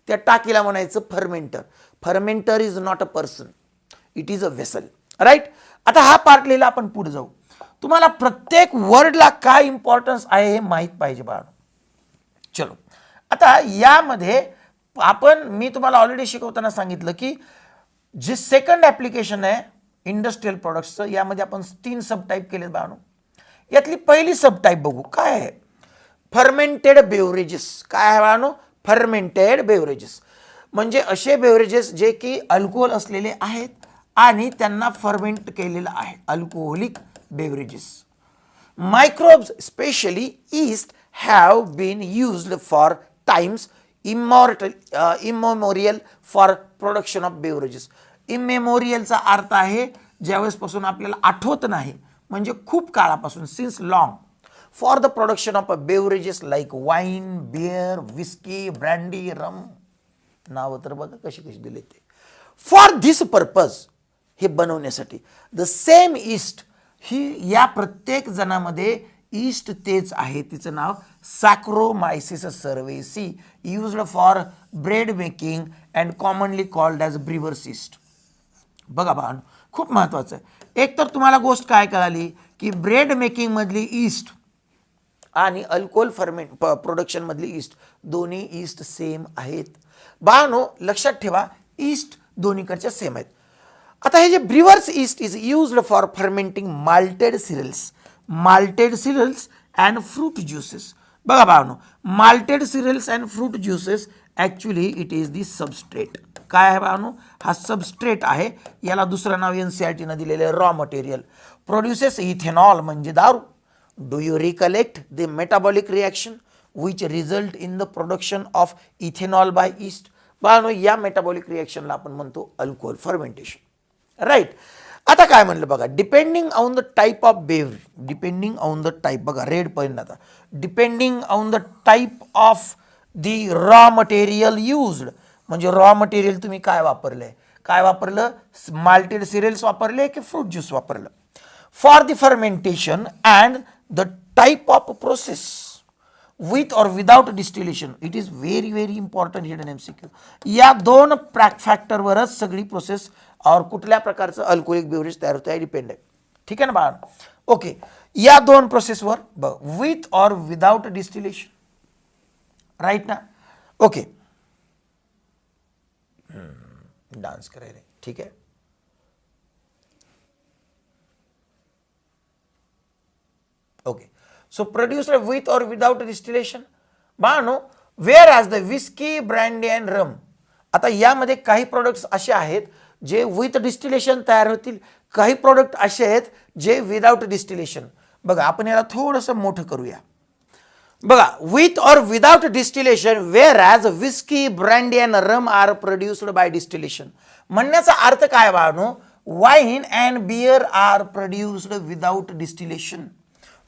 त्या टाकीला म्हणायचं fermenter. Fermenter is not a person, it is a vessel. Right. आता हा पार्ट लिहिला, आपण पुढे जाऊ. तुम्हाला प्रत्येक वर्डला काय इम्पॉर्टन्स आहे हे माहीत पाहिजे बाळा. चलो, आता यामध्ये मी तुम्हाला ऑलरेडी शिकवताना सांगितलं की जे सेकंड ऍप्लिकेशन आहे इंडस्ट्रियल प्रोडक्ट्सचं, यामध्ये आपण 3 सब टाईप केले बाळा. यातली पहिली सब टाईप बघू, काय आहे? Fermented beverages. काय आहे बाळानो? फर्मेंटेड बेवरेजेस म्हणजे असे बेवरेजेस जे की अल्कोहोल असलेले आहेत आणि त्यांना फर्मेंट केलेलं आहे, alcoholic beverages. Microbes specially yeast have been used for times immemorial for production of beverages. इमेमोरियलचा अर्थ आहे ज्यावेळेसपासून आपल्याला आठवत नाही, म्हणजे खूप काळापासून, since long, for the production of beverages like wine, beer, whisky, brandy, rum. नावं तर बघा कशी कशी दिले ते. फॉर धिस पर्पज, हे बनवण्यासाठी. द सेम ईस्ट, ही या प्रत्येक जणामध्ये ईस्ट तेच आहे, तिचं नाव Saccharomyces cerevisiae, used for bread making and commonly called as brewer's yeast. बघा बाळांनो, खूप महत्त्वाचं आहे. एक तर तुम्हाला गोष्ट काय कळाली की ब्रेड मेकिंग मधली ईस्ट आणि अल्कोहोल प्रोडक्शन मधली ईस्ट, दोन्ही ईस्ट सेम आहेत. बाळांनो लक्षात ठेवा, ईस्ट दोन्हीकडच्या सेम आहेत. आता हे जे brewer's yeast is used for fermenting malted cereals and fruit juices. बघा बाळांनो, malted cereals and fruit juices actually it is the substrate. काय आहे बाळांनो? हा सबस्ट्रेट आहे. याला दुसरं नाव NCERTनं दिलेलं आहे रॉ मटेरियल. प्रोड्युसेस इथेनॉल म्हणजे दारू. Do you recollect the metabolic reaction which result in the production of ethanol by yeast? बाळांनो, या मेटाबॉलिक रिॲक्शनला आपण म्हणतो अल्कोहोल फर्मेंटेशन. राईट. आता काय म्हणलं बघा, depending on the type of beverage, depending on the type, बघा रेड पॉईंट. आता depending on the type of the raw material used, म्हणजे रॉ मटेरियल तुम्ही काय वापरलंय, काय वापरलं? माल्टेड सिरियल्स वापरले की फ्रूट ज्यूस वापरलं. For the fermentation and the type of process with or without distillation, it is very very important hidden MCQ. या 2 फॅक्टरवरच सगळी प्रोसेस और कुठल्या प्रकारचं अल्कोहोलिक बेवरेज तयार होतं आहे डिपेंड आहे. ठीक आहे ना बाळा? ओके, या 2 प्रोसेसवर बघ, with or without distillation. Right ना? ओके, डान्स करायला. ठीक आहे. Okay, so produced with or without distillation. बाळांनो, whereas the whiskey, brandy and rum, आता यामध्ये काही प्रोडक्ट्स असे आहेत जे विथ डिस्टिलेशन तयार होतील, काही प्रोडक्ट असे आहेत जे विदाउट डिस्टिलेशन. बघा, आपण याला थोडंसं मोठं करूया. बघा, with or without distillation, whereas whiskey, brandy and rum are produced by distillation. म्हणण्याचा अर्थ काय बाळांनो? Wine and beer are produced without distillation,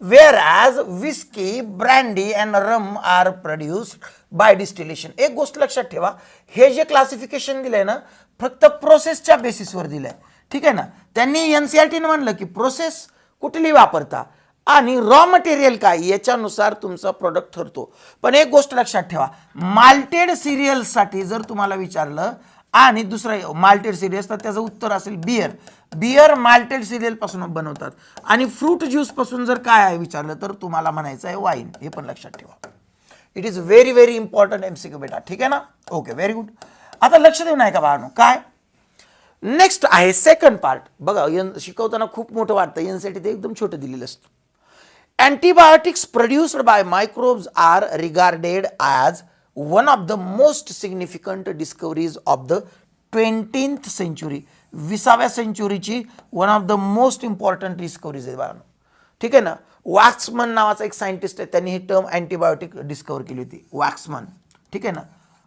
whereas whiskey, brandy and rum are produced by distillation. एक गोष्ट लक्षात ठेवा, हे जे क्लासिफिकेशन दिलंय ना, फक्त प्रोसेसच्या बेसिसवर दिलंय. ठीक आहे ना? त्यांनी NCERTनं म्हणलं की प्रोसेस कुठली वापरता, आणि रॉ मटेरियल काय याच्यानुसार तुमचा प्रोडक्ट ठरतो. पण एक गोष्ट लक्षात ठेवा, माल्टेड सिरियल्ससाठी जर तुम्हाला विचारलं आणि दुसरं माल्टेड सिरियल्स तर त्याचं उत्तर असेल बियर. बियर माल्टेड सिरियल पासून बनवतात. आणि फ्रूट ज्यूस पासून जर काय आहे विचारलं तर तुम्हाला म्हणायचं आहे वाईन. हे पण लक्षात ठेवा. It is very very important MCQ बेटा. ठीक आहे ना. Okay, very good. आता लक्ष देऊन आहे का बाळांनो. काय नेक्स्ट आहे सेकंड पार्ट. बघा शिकवताना खूप मोठं वाटतं, यांसाठी ते एकदम छोटं दिलेलं असतं. Antibiotics produced by microbes are regarded as one of the most significant discoveries of the 20th century. 20व्या सेंचुरीची one of the most important discoveries आहे बाळांनो. ठीक आहे ना. वॅक्समन नावाचा एक सायंटिस्ट आहे, त्यांनी ही टर्म अँटीबायोटिक डिस्कवर केली होती. वॅक्समन. ठीक आहे ना.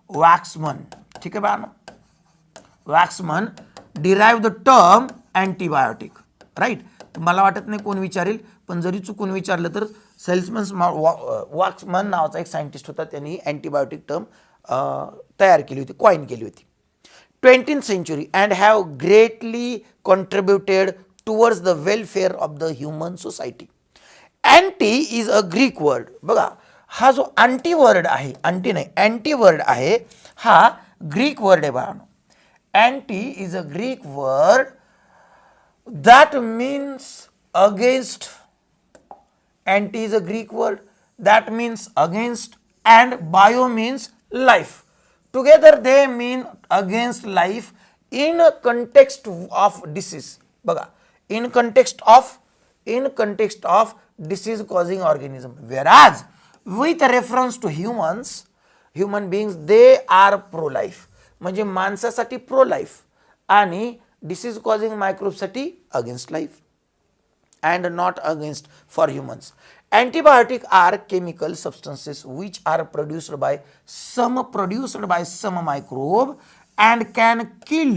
वॅक्समन. ठीक आहे बाळांनो. Waksman derive the term antibiotic. Right. मला वाटत नाही कोण विचारेल, पण जरी चुकून विचारलं तर सेल्समन वॅक्समन नावाचा एक सायंटिस्ट होता, त्यांनी अँटीबायोटिक टर्म तयार केली होती, कॉइन केली होती. 20th century and have greatly contributed towards the welfare of the human society. Anti is a Greek word. बघा, हा जो अँटी वर्ड आहे, अँटी नाही अँटी वर्ड आहे, हा ग्रीक वर्ड आहे बाळांनो. Anti is a Greek word that means against. Anti is a Greek word that means against, and bio means life. Together they mean against life in a context of disease. बघा, in context of disease causing organism, whereas with reference to human beings they are pro life. म्हणजे माणसासाठी प्रो लाईफ आणि डिसीज कॉजिंग मायक्रोबसाठी against life and not against for humans. Antibiotic are chemical substances which are produced by some microbe and can kill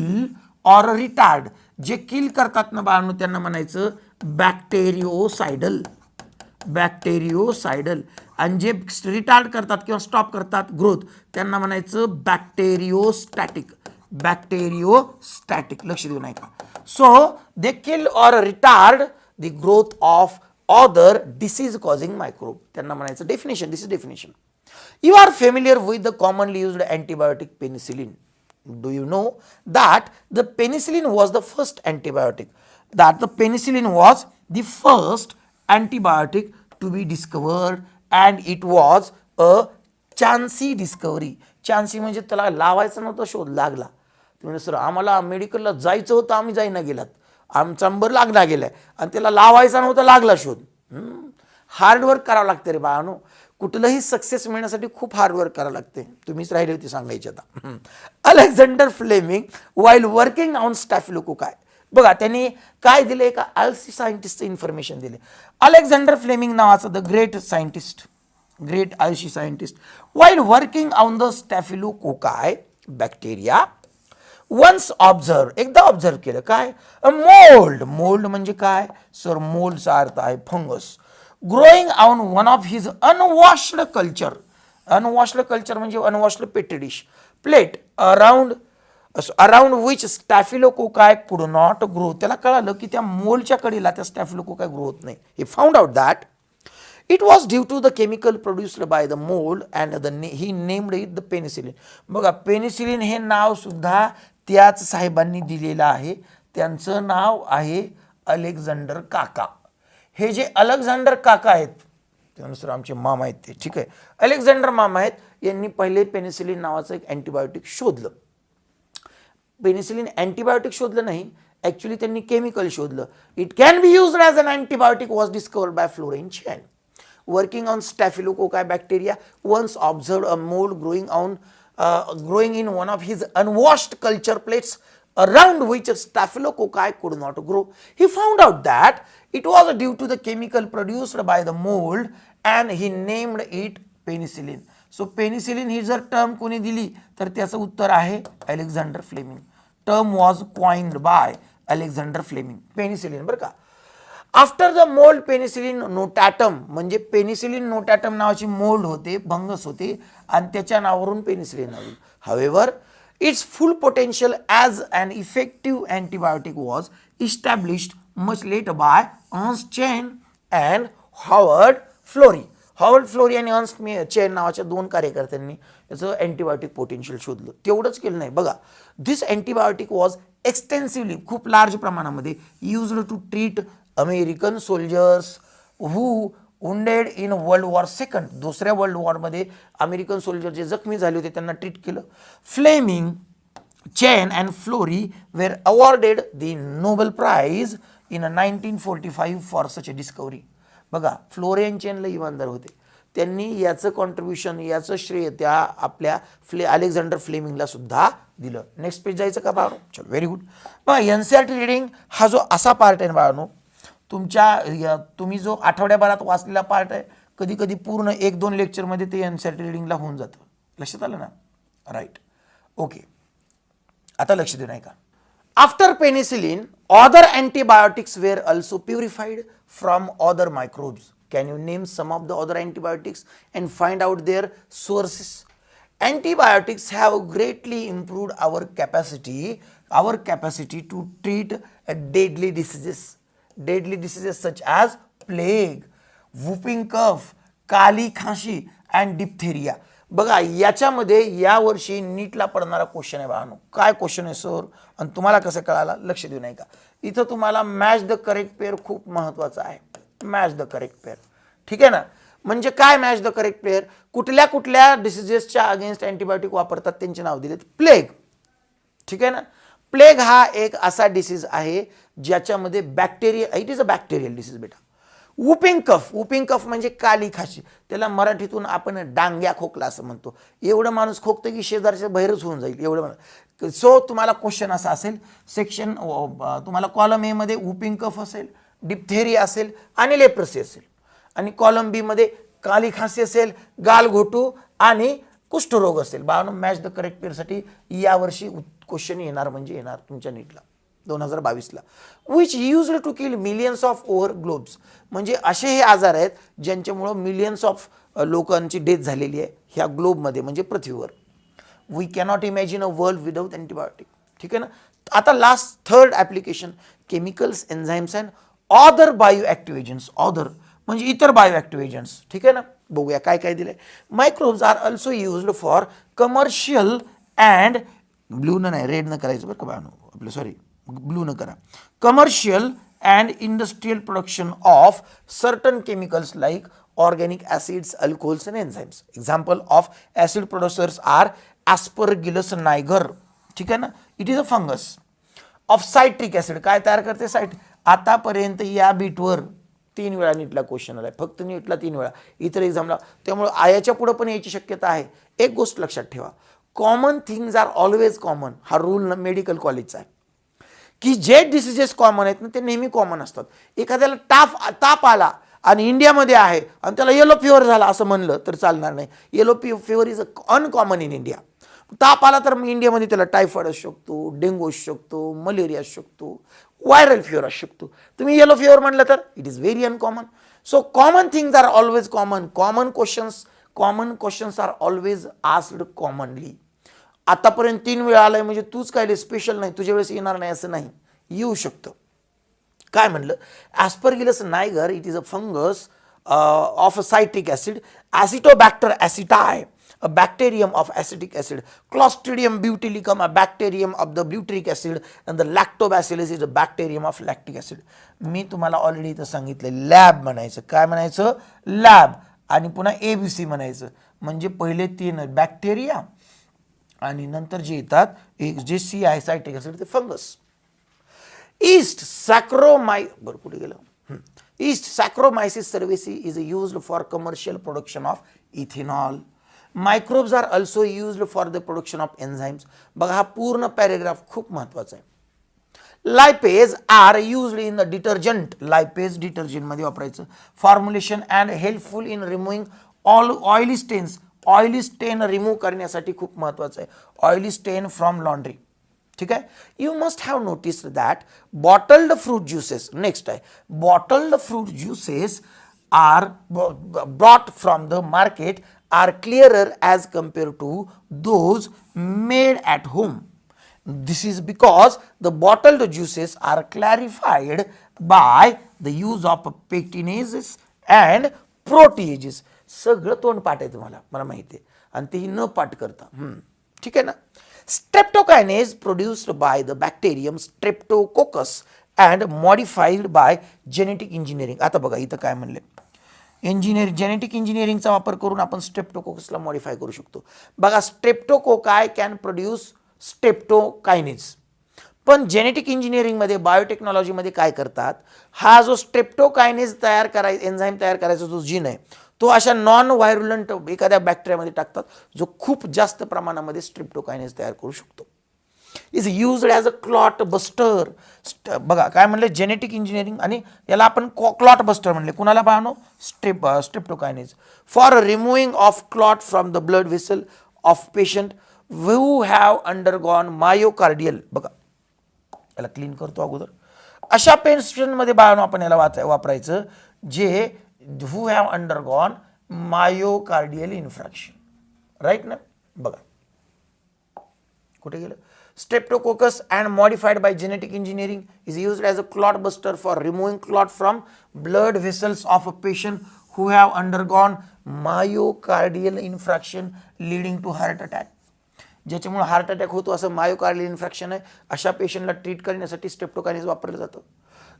or retard. जे किल करतात ना बाळांनो त्यांना म्हणायचं बॅक्टेरिओसाइडल. बॅक्टेरिओसाइडल. आणि जे रिटार्ड करतात किंवा स्टॉप करतात ग्रोथ त्यांना म्हणायचं बॅक्टेरिओस्टॅटिक. बॅक्टेरिओस्टॅटिक. लक्ष देऊ नये का. सो दे किल और retard the growth of other disease causing microbe. त्यांना म्हणायचं definition. This is definition. You are familiar with the commonly used antibiotic penicillin. Do you know that the penicillin was the first antibiotic? That the penicillin was the first antibiotic to be discovered and it was a chancy discovery. Chancy म्हणजे त्याला लावायचा नव्हता, शोध लागला. तुम्ही सर आम्हाला मेडिकलला जायचं होतं, आम्ही जाईना गेलात, आमचा नंबर लागला गेलाय आणि त्याला लावायचा नव्हता, लागला शोध. हार्डवर्क करावं लागते रे बाळांनो. कुठलंही सक्सेस मिळण्यासाठी खूप हार्डवर्क करावं लागते. तुम्हीच राहिले होते सांगायचे आता. Alexander Fleming while working on staphylococci. बघा त्यांनी काय दिले, एका आळशी सायंटिस्टचं इन्फॉर्मेशन दिले. अलेक्झांडर फ्लेमिंग नावाचा द ग्रेट सायंटिस्ट, ग्रेट आळशी scientist, while working on the staphylococci bacteria once observe, एकदा ऑब्झर्व केलं काय, मोल्ड. मोल्ड म्हणजे काय सर, मोल्डचा अर्थ आहे fungus. Growing on one of his unwashed culture. Unwashed culture म्हणजे अनवॉश्ड पेटी डिश प्लेट अराउंड विच स्टॅफिलोकोकाय कुड नॉट ग्रो. त्याला कळालं की त्या मोल्डच्या कडेला त्या स्टॅफिलोकोकाय ग्रो होत नाही. He found out that it was due to the chemical produced by the mold and he named it the penicillin. बघा पेनिसिलिन हे नाव सुद्धा त्याच साहेबांनी दिलेलं आहे. त्यांचं नाव आहे अलेक्झांडर काका. हे जे अलेक्झांडर काका आहेत त्यानुसार आमचे मामा आहेत ते. ठीक आहे, अलेक्झांडर मामा आहेत. यांनी पहिले पेनिसिलिन नावाचं एक अँटीबायोटिक शोधलं. पेनिसिलिन अँटीबायोटिक शोधलं नाही, ॲक्च्युली त्यांनी केमिकल शोधलं. It can be used as an antibiotic was discovered by Florey Chain. Working on Staphylococci bacteria, once observed a mold growing in one of his unwashed culture plates around which Staphylococci could not grow. He found out that it was due to the chemical produced by the mold and he named it penicillin. So penicillin ही जर टर्म कोणी दिली तर त्याचं उत्तर आहे Alexander Fleming. Term was coined by Alexander Fleming. Penicillin बरं का. After the mould penicillin notatum, म्हणजे पेनिसिलिन नोटॅटम नावाची मोल्ड होते, फंगस होते आणि त्याच्या नावावरून पेनिसिलिन आली. However its full potential as an effective antibiotic was established much late by Ernst Chain and Howard Florey. Howard Florey आणि अर्न्स्ट चेन नावाच्या 2 कार्यकर्त्यांनी याचं अँटीबायोटिक पोटेन्शियल शोधलं. तेवढंच केलं नाही बघा. दिस अँटीबायोटिक वॉज एक्सटेन्सिव्हली, खूप लार्ज प्रमाणामध्ये used to treat American soldiers who wounded in world war second. दुसऱ्या वर्ल्ड वॉरमध्ये अमेरिकन सोल्जर जे जखमी झाले होते त्यांना ट्रीट केलं. Fleming, Chain and Florey were awarded the Nobel prize in 1945 for such a discovery. बघा, फ्लोरी अँड चेनला इमानदार होते. त्यांनी याचं कॉन्ट्रीब्युशन, याचं श्रेय त्या आपल्या अलेक्झांडर फ्लेमिंगला सुद्धा दिलं. नेक्स्ट पेज जायचं का बाळांनो? चलो, व्हेरी गुड. बघा, NCERT रीडिंग हा जो असा पार्ट आहे बाळांनो, तुम्ही जो आठवड्याभरात वाचलेला पार्ट आहे, कधी कधी पूर्ण 1-2 लेक्चरमध्ये ते NCERT रीडिंगला होऊन जातं. लक्षात आलं ना? Right, okay. आता लक्ष देऊ नाही का? After penicillin other antibiotics were also purified from other microbes. Can you name some of the other antibiotics and find out their sources? Antibiotics have greatly improved our capacity to treat deadly diseases such as plague, whooping cough, काली खांशी and diphtheria. बघा, याच्यामध्ये यावर्षी नीटला पडणारा क्वेश्चन आहे बाळांनो. काय क्वेश्चन आहे सर आणि तुम्हाला कसं कळाला? लक्ष देऊ नाही का? इथं तुम्हाला मॅच द करेक्ट पेअर खूप महत्वाचा आहे. मॅच द करेक्ट पेअर, ठीक आहे ना? म्हणजे काय मॅच द करेक्ट पेअर? कुठल्या कुठल्या डिसिजेसच्या अगेन्स्ट अँटीबायोटिक वापरतात त्यांचे नाव दिलेत. प्लेग, ठीक आहे ना? प्लेग हा एक असा डिसीज आहे ज्याच्यामध्ये bacteria, it is a bacterial disease बेटा. वुपिंग कफ म्हणजे काली खाशी, त्याला मराठीतून आपण डांग्या खोकला असं म्हणतो. एवढं माणूस खोकतं की शेजारच्या बाहेरच होऊन जाईल एवढं. सो तुम्हाला क्वेश्चन असा असेल, सेक्शन तुम्हाला कॉलम ए मध्ये वुपिंग कफ असेल, डिप्थेरिया असेल आणि लेप्रसी असेल, आणि कॉलम बी मध्ये काली खासी असेल, गालघोटू आणि कुष्ठरोग असेल. बाळांनो, मॅच द करेक्ट पेअरसाठी यावर्षी क्वेश्चन येणार म्हणजे येणार तुमच्या नीटला 2022ला. Which used to kill millions of over globes. म्हणजे असे हे आजार आहेत ज्यांच्यामुळं मिलियन्स ऑफ लोकांची डेथ झालेली आहे ह्या ग्लोबमध्ये, म्हणजे पृथ्वीवर. We cannot imagine a world without antibiotic, ठीक आहे ना? आता last third application, chemicals, enzymes and other bio active agents. Other म्हणजे इतर बायो ॲक्टिव्ह एजंट्स, ठीक आहे ना? बघूया काय काय दिलंय. Microbes are also used for commercial and, blue न नाही, रेड न करायचं बरं का बाळांनो, आपलं सॉरी, ब्लू न करा. Commercial and industrial production of certain chemicals like organic acids, alcohols and enzymes. Example of acid producers are Aspergillus niger, ठीक आहे ना? It is a fungus of citric acid. काय तयार करते? सायट. आतापर्यंत या बीटवर 3 वेळा नीटला क्वेश्चन आलाय, फक्त नीटला 3 वेळा, इतर एक्झामला. त्यामुळे आयाच्या पुढे पण यायची शक्यता आहे. एक गोष्ट लक्षात ठेवा, common things are always common. हा रूल मेडिकल कॉलेजचा आहे की जे डिसिजेस कॉमन आहेत ना ते नेहमी कॉमन असतात. एखाद्याला ताप आला आणि इंडियामध्ये आहे आणि त्याला येलो फिवर झाला असं म्हणलं तर चालणार नाही. Yellow fever is uncommon in India. ताप आला तर इंडियामध्ये त्याला टायफॉइड असू शकतो, डेंगू असू शकतो, मलेरिया असू शकतो, व्हायरल फिवर असू शकतो. तुम्ही येलो फिवर म्हणलं तर it is very uncommon. So common things are always common. Common questions are always asked commonly. आतापर्यंत 3 वेळा आलाय म्हणजे तूच काय स्पेशल नाही, तुझ्या वेळेस येणार नाही असं नाही, येऊ शकतं. काय म्हणलं? Aspergillus niger, it is a fungus of a citric acid. Acetobacter aceti, a bacterium of acetic acid. Clostridium botulicum, a bacterium of the butyric acid, and the lactobacillus is a bacterium of lactic acid. मी तुम्हाला ऑलरेडी इथं सांगितलं, लॅब म्हणायचं. काय म्हणायचं? लॅब. आणि पुन्हा ABC म्हणायचं. म्हणजे पहिले 3 बॅक्टेरिया आणि नंतर जे येतात जे सी आहे सायट्रिक ॲसिड, ते fungus. Yeast Saccharomyces cerevisiae is used for commercial production of ethanol. Microbes are also used for the production of enzymes. बघा, हा पूर्ण पॅरेग्राफ खूप महत्वाचा आहे. Lipase are used in the detergent. Lipase डिटर्जंटमध्ये वापरायचं. Formulation and helpful in removing all oily stains. Oily stain remove करण्यासाठी खूप महत्वाचं आहे. ऑइली स्टेन फ्रॉम लॉन्ड्री, ठीक आहे? You must have noticed that bottled fruit juices. Next आहे, bottled fruit juices are brought from the market are clearer as compared to those made at home. This is because the bottled juices are clarified by the use of pectinases and proteases. सगळं तोंड पाठ आहे तुम्हाला, मला माहिती आहे, आणि तेही न पाठ करता. ठीक आहे ना. Streptokinase produced by the bacterium Streptococcus and modified by genetic engineering. आता बघा इथं काय म्हणले, जेनेटिक इंजिनिअरिंगचा वापर करून आपण स्ट्रेप्टोकोकसला मॉडिफाय करू शकतो. बघा, स्ट्रेप्टोकोकाय कॅन प्रोड्यूस स्ट्रेप्टोकायनेज. पण जेनेटिक इंजिनिअरिंगमध्ये, बायोटेक्नॉलॉजीमध्ये काय करतात, हा जो स्ट्रेप्टोकायनेज तयार करायचा, एन्झाईम तयार करायचा जो जीन आहे, तो अशा नॉन व्हायरुलंट एखाद्या बॅक्टेरियामध्ये टाकतात, जो खूप जास्त प्रमाणामध्ये स्ट्रेप्टोकायनेज तयार करू शकतो. Is used as a clot buster. बघा काय म्हणले, जेनेटिक इंजिनिअरिंग, आणि याला आपण क्लॉट बस्टर म्हणले. कुणाला पाहणं, streptokinase for removing of clot from the blood vessel of patient who have undergone myocardial. बघा याला क्लीन करतो अगोदर. अशा पेशंटमध्ये बाळांनो आपण याला वापरायचं जे who have undergone myocardial infarction. Right ना. बघा कुठे गेलं, Streptococcus and modified by genetic engineering is used as a clot buster for removing clot from blood vessels of a patient who have undergone myocardial infarction leading to heart attack. ज्याच्यामुळे हार्ट अटॅक होतो असं मायोकार्डियल इन्फ्रॅक्शन आहे, अशा पेशंटला ट्रीट करण्यासाठी स्ट्रेप्टोकायनेज वापरलं जातं.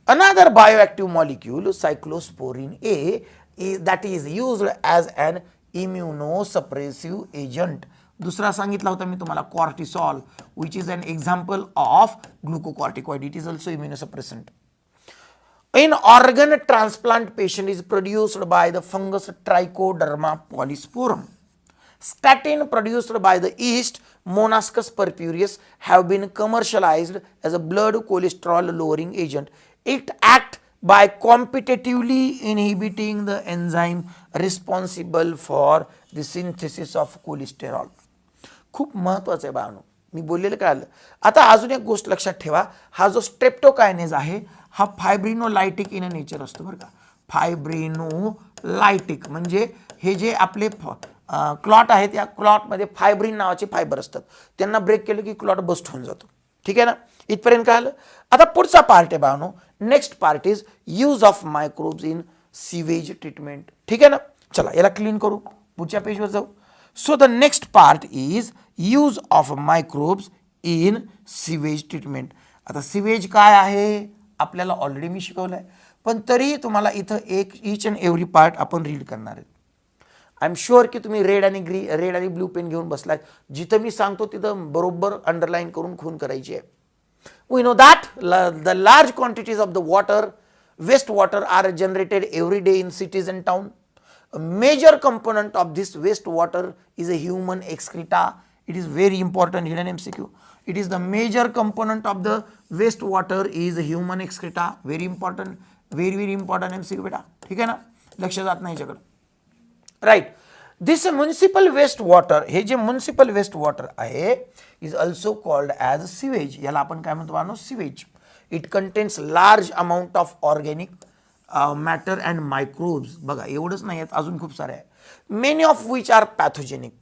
Another bioactive molecule cyclosporin A is that is used as an immunosuppressive agent. दुसरा सांगितला होता मी तुम्हाला, cortisol, which is an example of glucocorticoid. It is also immunosuppressant. In organ transplant patient is produced by the fungus Trichoderma polysporum. Statin produced by the yeast Monascus purpureus have been commercialized as a blood cholesterol lowering agent. It acts by competitively inhibiting the enzyme responsible for the synthesis of cholesterol. खूप महत्त्वाचं आहे बाळांनो, मी बोललेलं कळालं. आता अजून एक गोष्ट लक्षात ठेवा, हा जो स्ट्रेप्टोकायनेज आहे हा फायब्रिनोलायटिक इन नेचर असतो बरं का. फायब्रिनोलायटिक म्हणजे हे जे आपले क्लॉट आहेत, या क्लॉटमध्ये फायब्रिन नावाचे फायबर असतात, त्यांना ब्रेक केलं की क्लॉट बस्ट होऊन जातो. ठीक आहे ना, इथपर्यंत काय आलं. आता पुढचा पार्ट आहे बाळांनो, next part is use of microbes in sewage treatment. ठीक आहे ना, चला याला क्लीन करू, पुढच्या पेजवर जाऊ. So the next part is use of microbes in sewage treatment. आता सिवेज काय आहे आपल्याला ऑलरेडी मी शिकवलं आहे, पण तरी तुम्हाला इथं ईच अँड एव्हरी पार्ट आपण रीड करणार आहे. आय एम शुअर की तुम्ही रेड आणि ब्लू पेन घेऊन बसलाय, जिथं मी सांगतो तिथं बरोबर अंडरलाईन करून खून करायची आहे. We know that the large quantities of the water, waste water are generated every day in cities and town. A major component of this wastewater is a human excreta. It is very important, hidden MCQ. It is the major component of the wastewater is a human excreta. Very important, very important MCQ बेटा. ठीक है ना, लक्ष जात नाही याच्याकडे. Right. This municipal waste water, हे जे म्युनिसिपल वेस्ट वॉटर आहे is also called as sewage. याला आपण काय म्हणतो बाळांनो, sewage. It contains large amount of organic matter and microbes. बघा एवढंच नाही आहेत, अजून खूप सारे आहे. Many of which are pathogenic.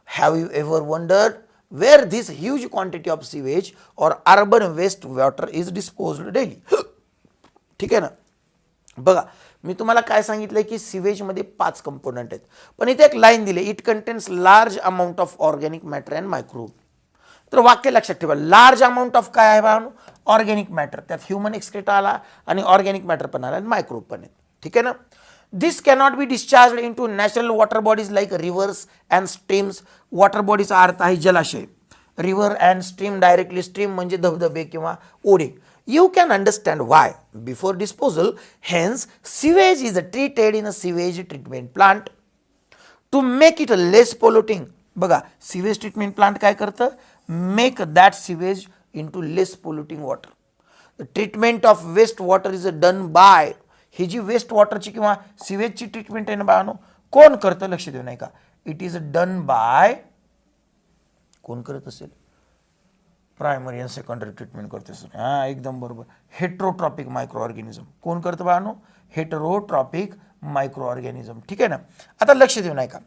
Have you ever wondered where this huge quantity of sewage or urban waste water is disposed daily. ठीक आहे ना. बघा मी तुम्हाला काय सांगितलंय की सिवेजमध्ये 5 कंपोनंट आहेत, पण इथे एक लाईन दिली, it contains large amount of organic matter and microbe. तर वाक्य लक्षात ठेवा, लार्ज अमाऊंट ऑफ काय आहे बाळांनो, ऑर्गॅनिक मॅटर. त्यात ह्युमन एक्सक्रेटा आला आणि ऑर्गॅनिक मॅटर पण आला आणि मायक्रोब पण आहेत. ठीक आहे ना. This cannot be discharge in to natural water bodies like rivers and streams. Water बॉडीचा अर्थ आहे जलाशय. River and stream, directly stream म्हणजे धबधबे किंवा ओढे. You can understand why before disposal. Hence, sewage is treated in a sewage treatment plant to make it less polluting. बघा sewage treatment plant काय करतं, make that sewage into less polluting water. The treatment of waste water is done by, ही जी वेस्ट वॉटरची किंवा सिवेजची ट्रीटमेंट आहे ना बाळांनो, कोण करतं लक्ष देऊ नाही का. इट इज डन बाय, कोण करत असेल, प्रायमरी अँड सेकंडरी ट्रीटमेंट करते सर. हां एकदम बरोबर. हेट्रोट्रॉपिक मायक्रो ऑर्गॅनिझम कोण करतं बाळांनो, हेट्रोट्रॉपिक मायक्रो ऑर्गॅनिझम. ठीक आहे ना. आता लक्ष देऊ नाही का,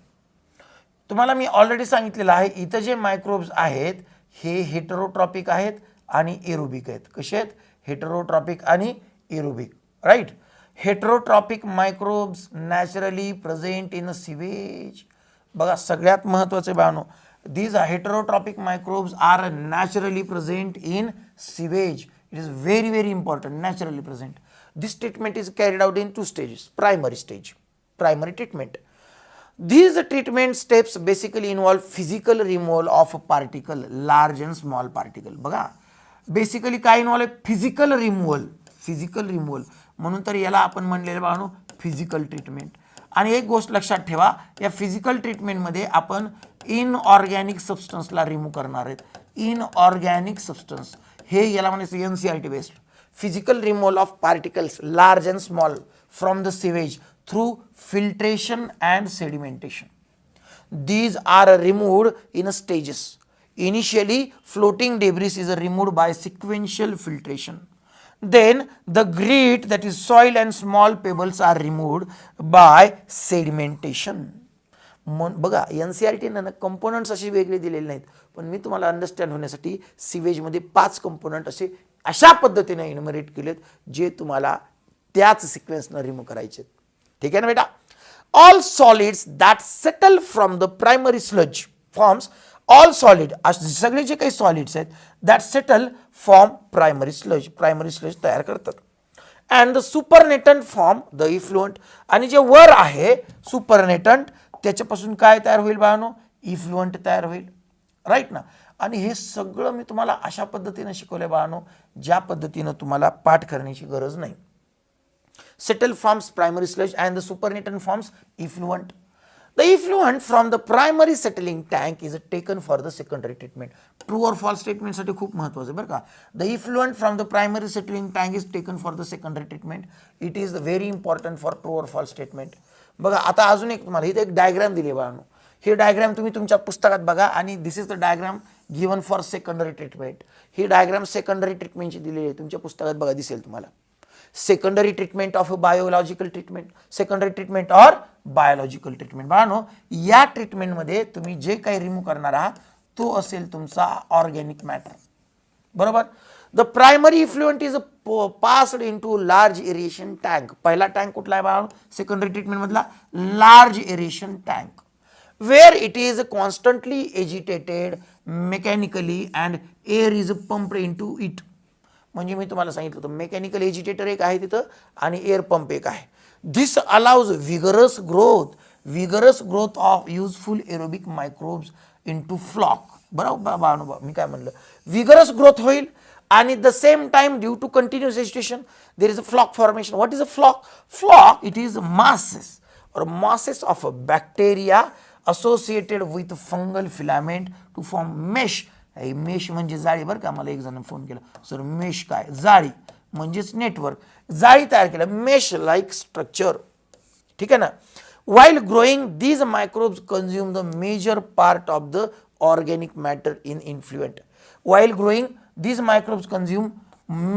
तुम्हाला मी ऑलरेडी सांगितलेलं आहे इथं जे मायक्रोब्स आहेत हे हेटेरोट्रॉपिक आहेत आणि एरोबिक आहेत. कसे आहेत, हेटेरोट्रॉपिक आणि aerobic. Right. Heterotrophic microbes naturally present in sewage. बघा सगळ्यात महत्त्वाचे बाळांनो, these heterotrophic microbes are naturally present in sewage. It is very very important, naturally present. This treatment is carried out in two stages. Primary stage, primary treatment. These treatment steps basically involve physical removal of particle, large and small particle. बघा बेसिकली काय इन्व्हॉल्व आहे, फिजिकल रिमूव्हल, फिजिकल रिमूव्हल, म्हणून तर याला आपण म्हणलेलं बाळांनो फिजिकल ट्रीटमेंट. आणि एक गोष्ट लक्षात ठेवा, या फिजिकल ट्रीटमेंटमध्ये आपण इनऑर्गॅनिक सबस्टन्सला रिमूव्ह करणार आहेत. इनऑर्गॅनिक सबस्टन्स हे याला म्हणायचं NCERT based. Physical removal of particles large and small from the sewage through filtration and sedimentation. These are removed in stages. Initially, floating debris is removed by sequential filtration. Then the grit, that is soil and small pebbles, are removed by sedimentation. बघा NCERT ना कंपोनंट्स असे वेगळे दिलेले नाहीत, पण मी तुम्हाला अंडरस्टँड होण्यासाठी सिवेजमध्ये 5 कंपोनंट असे अशा पद्धतीने इन्युमरेट केलेत जे तुम्हाला त्याच सिक्वेन्सनं रिमूव्ह करायचे. ठीक आहे ना बेटा. All solids that settle from the primary sludge forms, all solid सगळे जे काही सॉलिड्स आहेत that settle form primary sludge तयार करतात. and the supernatant form the effluent. आणि जे वर आहे सुपरनेटंट त्याच्यापासून काय तयार होईल बाळांनो, इफ्लुएंट तयार होईल. राईट ना. आणि हे सगळं मी तुम्हाला अशा पद्धतीने शिकवलंय बाळांनो ज्या पद्धतीनं तुम्हाला पाठ करण्याची गरज नाही. Settle forms primary sludge and the supernatant forms effluent. The effluent from the primary settling tank is taken for the secondary treatment. True or false statement साठी खूप महत्त्वाचं आहे बरं का. The effluent from the primary settling tank is taken for the secondary treatment. It is very important for true or false statement. बघा आता अजून एक तुम्हाला इथे एक डायग्राम दिली बाळांनो. ही डायग्राम तुम्ही तुमच्या पुस्तकात बघा आणि this is the diagram given for secondary treatment. ही डायग्राम सेकंडरी ट्रीटमेंटची दिलेली आहे, तुमच्या पुस्तकात बघा दिसेल तुम्हाला. Secondary treatment of biological treatment, secondary treatment or biological treatment. बाळांनो या ट्रीटमेंटमध्ये तुम्ही जे काही रिमूव्ह करणार आहात तो असेल तुमचा ऑर्गॅनिक मॅटर. बरोबर. The primary effluent is passed into large aeration tank. पहिला टँक कुठला आहे बाळांनो, सेकंडरी ट्रीटमेंट मधला large aeration tank, where it is constantly agitated mechanically and air is pumped into it. म्हणजे मी तुम्हाला सांगितलं होतं मेकॅनिकल एजिटेटर एक आहे तिथं आणि एअर पंप एक आहे. This allows vigorous growth of useful aerobic microbes into floc. बरोबर मी काय म्हणलं, विगरस ग्रोथ होईल आणि the same time due to continuous agitation there is a floc formation. What is a floc? Floc it is masses of bacteria associated with fungal filament to form mesh. Mesh म्हणजे जाळी बरं का. मला एक जण फोन केला, सर मेश काय, जाळी म्हणजेच नेटवर्क, जाळी तयार केलं, मेश लाईक स्ट्रक्चर. ठीक आहे ना. While growing these microbes consume the major part of the organic matter in influent. While growing these microbes consume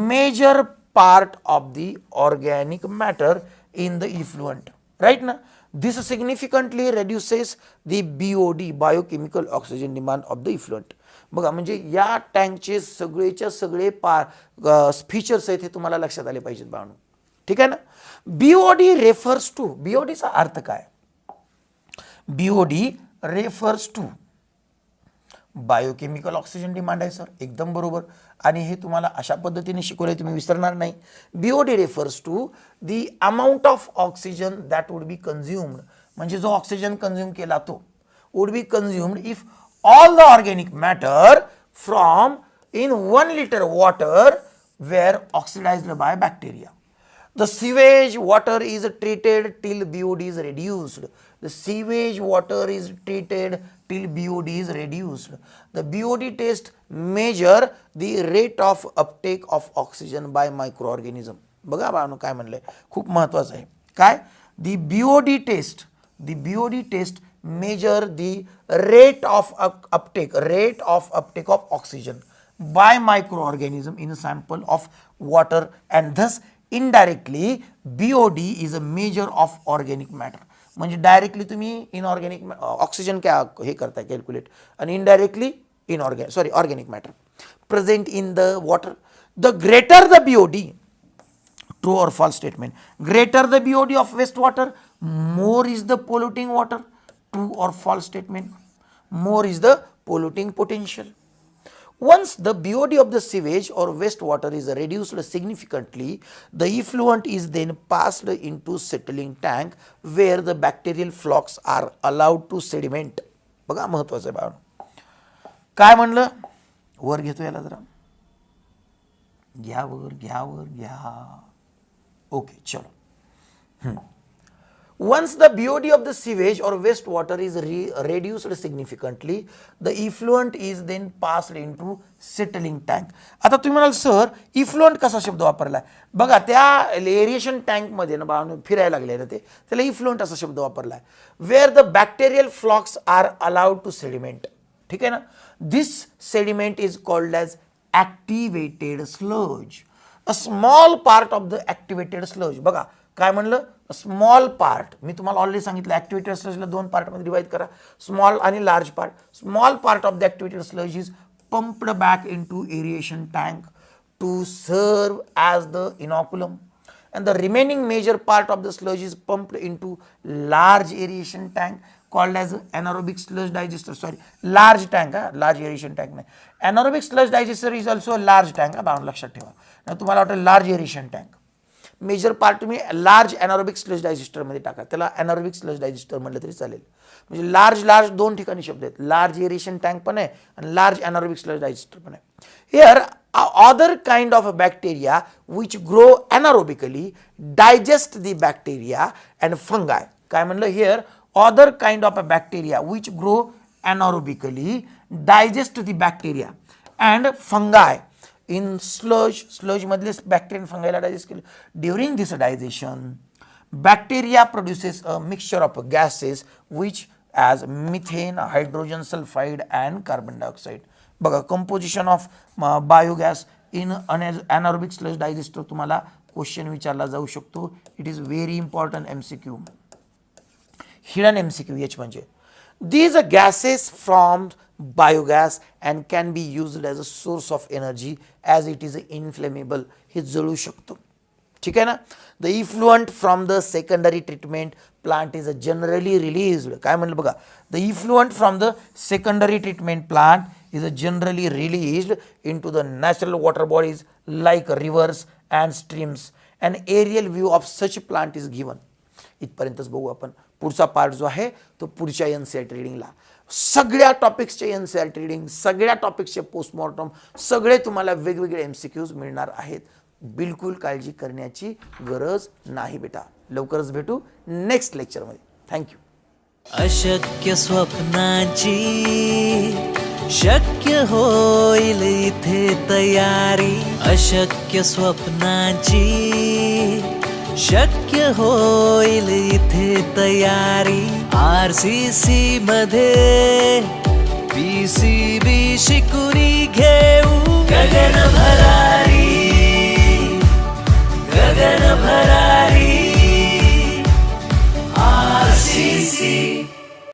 major part of the organic matter in the effluent. Right ना. This significantly reduces the BOD, biochemical oxygen demand of the effluent. बघा म्हणजे या टँकचे सगळेच्या सगळे फीचर्स आहेत हे तुम्हाला लक्षात आले पाहिजेत बाळांनो. ठीक आहे ना. BOD रेफर्स टू, BODचा अर्थ काय? BOD refers to biochemical oxygen demand आहे सर, एकदम बरोबर. आणि हे तुम्हाला अशा पद्धतीने शिकवले तुम्ही विसरणार नाही. BOD refers to the amount of oxygen that would be consumed. म्हणजे जो ऑक्सिजन कन्झ्युम केला तो would be consumed if all the organic matter from in 1 liter water were oxidised by bacteria. The sewage water is treated till BOD is reduced. The sewage water is treated till BOD is reduced. The BOD test measure the rate of uptake of oxygen by microorganism. बघा बाळांनो काय म्हणलंय, खूप महत्त्वाचं आहे. काय? The BOD test measure the rate of uptake of oxygen by microorganism in a sample of water, and thus indirectly BOD is a measure of organic matter. म्हणजे डायरेक्टली तुम्ही इनऑर्गॅनिक ऑक्सिजन क्या हे करताय कॅल्क्युलेट, आणि indirectly organic matter present in the water. The greater the BOD True or false statement? Greater the BOD of wastewater, more is the polluting water. True or false statement? More is the polluting potential. Once the BOD of the sewage or wastewater is reduced significantly, the effluent is then passed into settling tank where the bacterial flocks are allowed to sediment. बघा महत्वाचं आहे बाळा. काय म्हणलं? वर घेतो याला जरा. घ्या घ्या. ओके चलो. Once the BOD of the sewage or wastewater is reduced significantly, the effluent is then passed into settling tank. आता तुम्ही म्हणाल सर इफ्लुएंट कसा शब्द वापरला? बघा त्या एरिएशन टँक मध्ये ना बाळांनो फिरायला लागले ना ते, त्याला इफ्लुएंट असा शब्द वापरला आहे. Where the bacterial flocs are allowed to sediment. ठीक आहे ना. This sediment is called as activated sludge. A small part of the activated sludge. बघा काय म्हणलं? Small part. मी तुम्हाला ऑलरेडी सांगितलं ॲक्टिवेटेड स्लजला दोन पार्टमध्ये डिवाइड करा, स्मॉल आणि large part. Small part of the activated sludge is pumped back into aeration tank to serve as the inoculum, and the remaining major part of the sludge is pumped into large aeration tank called as anaerobic sludge digester. Sorry, large tank, large aeration tank नाही. Anaerobic sludge digester is also a large tank. बाळांनो लक्षात ठेवा. ना तुम्हाला वाटतं large aeration tank, major part तुम्ही लार्ज ॲनारोबिक स्लज डायजेस्टर मध्ये टाका, त्याला ॲनारोबिक स्लज डायजेस्टर म्हटलं तरी चालेल. म्हणजे लार्ज दोन ठिकाणी शब्द आहेत. लार्ज एरिएशन टँक पण आहे आणि लार्ज ॲनारोबिक स्लज डायजेस्टर पण आहे. Here other kind of a bacteria which grow anaerobically digest the bacteria and fungi. काय म्हणलं? here other kind of a bacteria which grow anaerobically digest the bacteria and fungi in sludge मधले bacteria and fungi ला digest केले. During this digestion bacteria produces a mixture of gases which as methane, hydrogen sulfide and carbon dioxide. बघा composition of biogas in anaerobic sludge digester तुम्हाला क्वेश्चन विचारला जाऊ शकतो. It is very important MCQ, hidden MCQ. H म्हणजे these gases from biogas and can be used as a source of energy as it is inflammable. हे जळू शकतो. ठीक आहे ना. The effluent from the secondary treatment plant is generally released. काय म्हणलं बघा? The effluent from the secondary treatment plant is generally released into the natural water bodies like rivers and streams. An aerial view of such plant is given. इथपर्यंतच बघू आपण. पुढचा पार्ट जो आहे तो पुढच्या NCERT रीडिंगला. सगळ्या टॉपिक्सचे NCERT रीडिंग, सगळ्या टॉपिक्सचे पोस्टमॉर्टम, सगळे तुम्हाला वेगवेगळे MCQs मिळणार आहेत. बिलकुल काळजी करण्याची गरज नाही बेटा. लवकरच भेटू नेक्स्ट लेक्चरमध्ये. थँक्यू. अशक्य स्वप्नांची शक्य होईल इथे तयारी. अशक्य स्वप्नांची शक्य होईल इथे तयारी. RCC मध्ये PCB शिकून घेऊ गगन भरारी.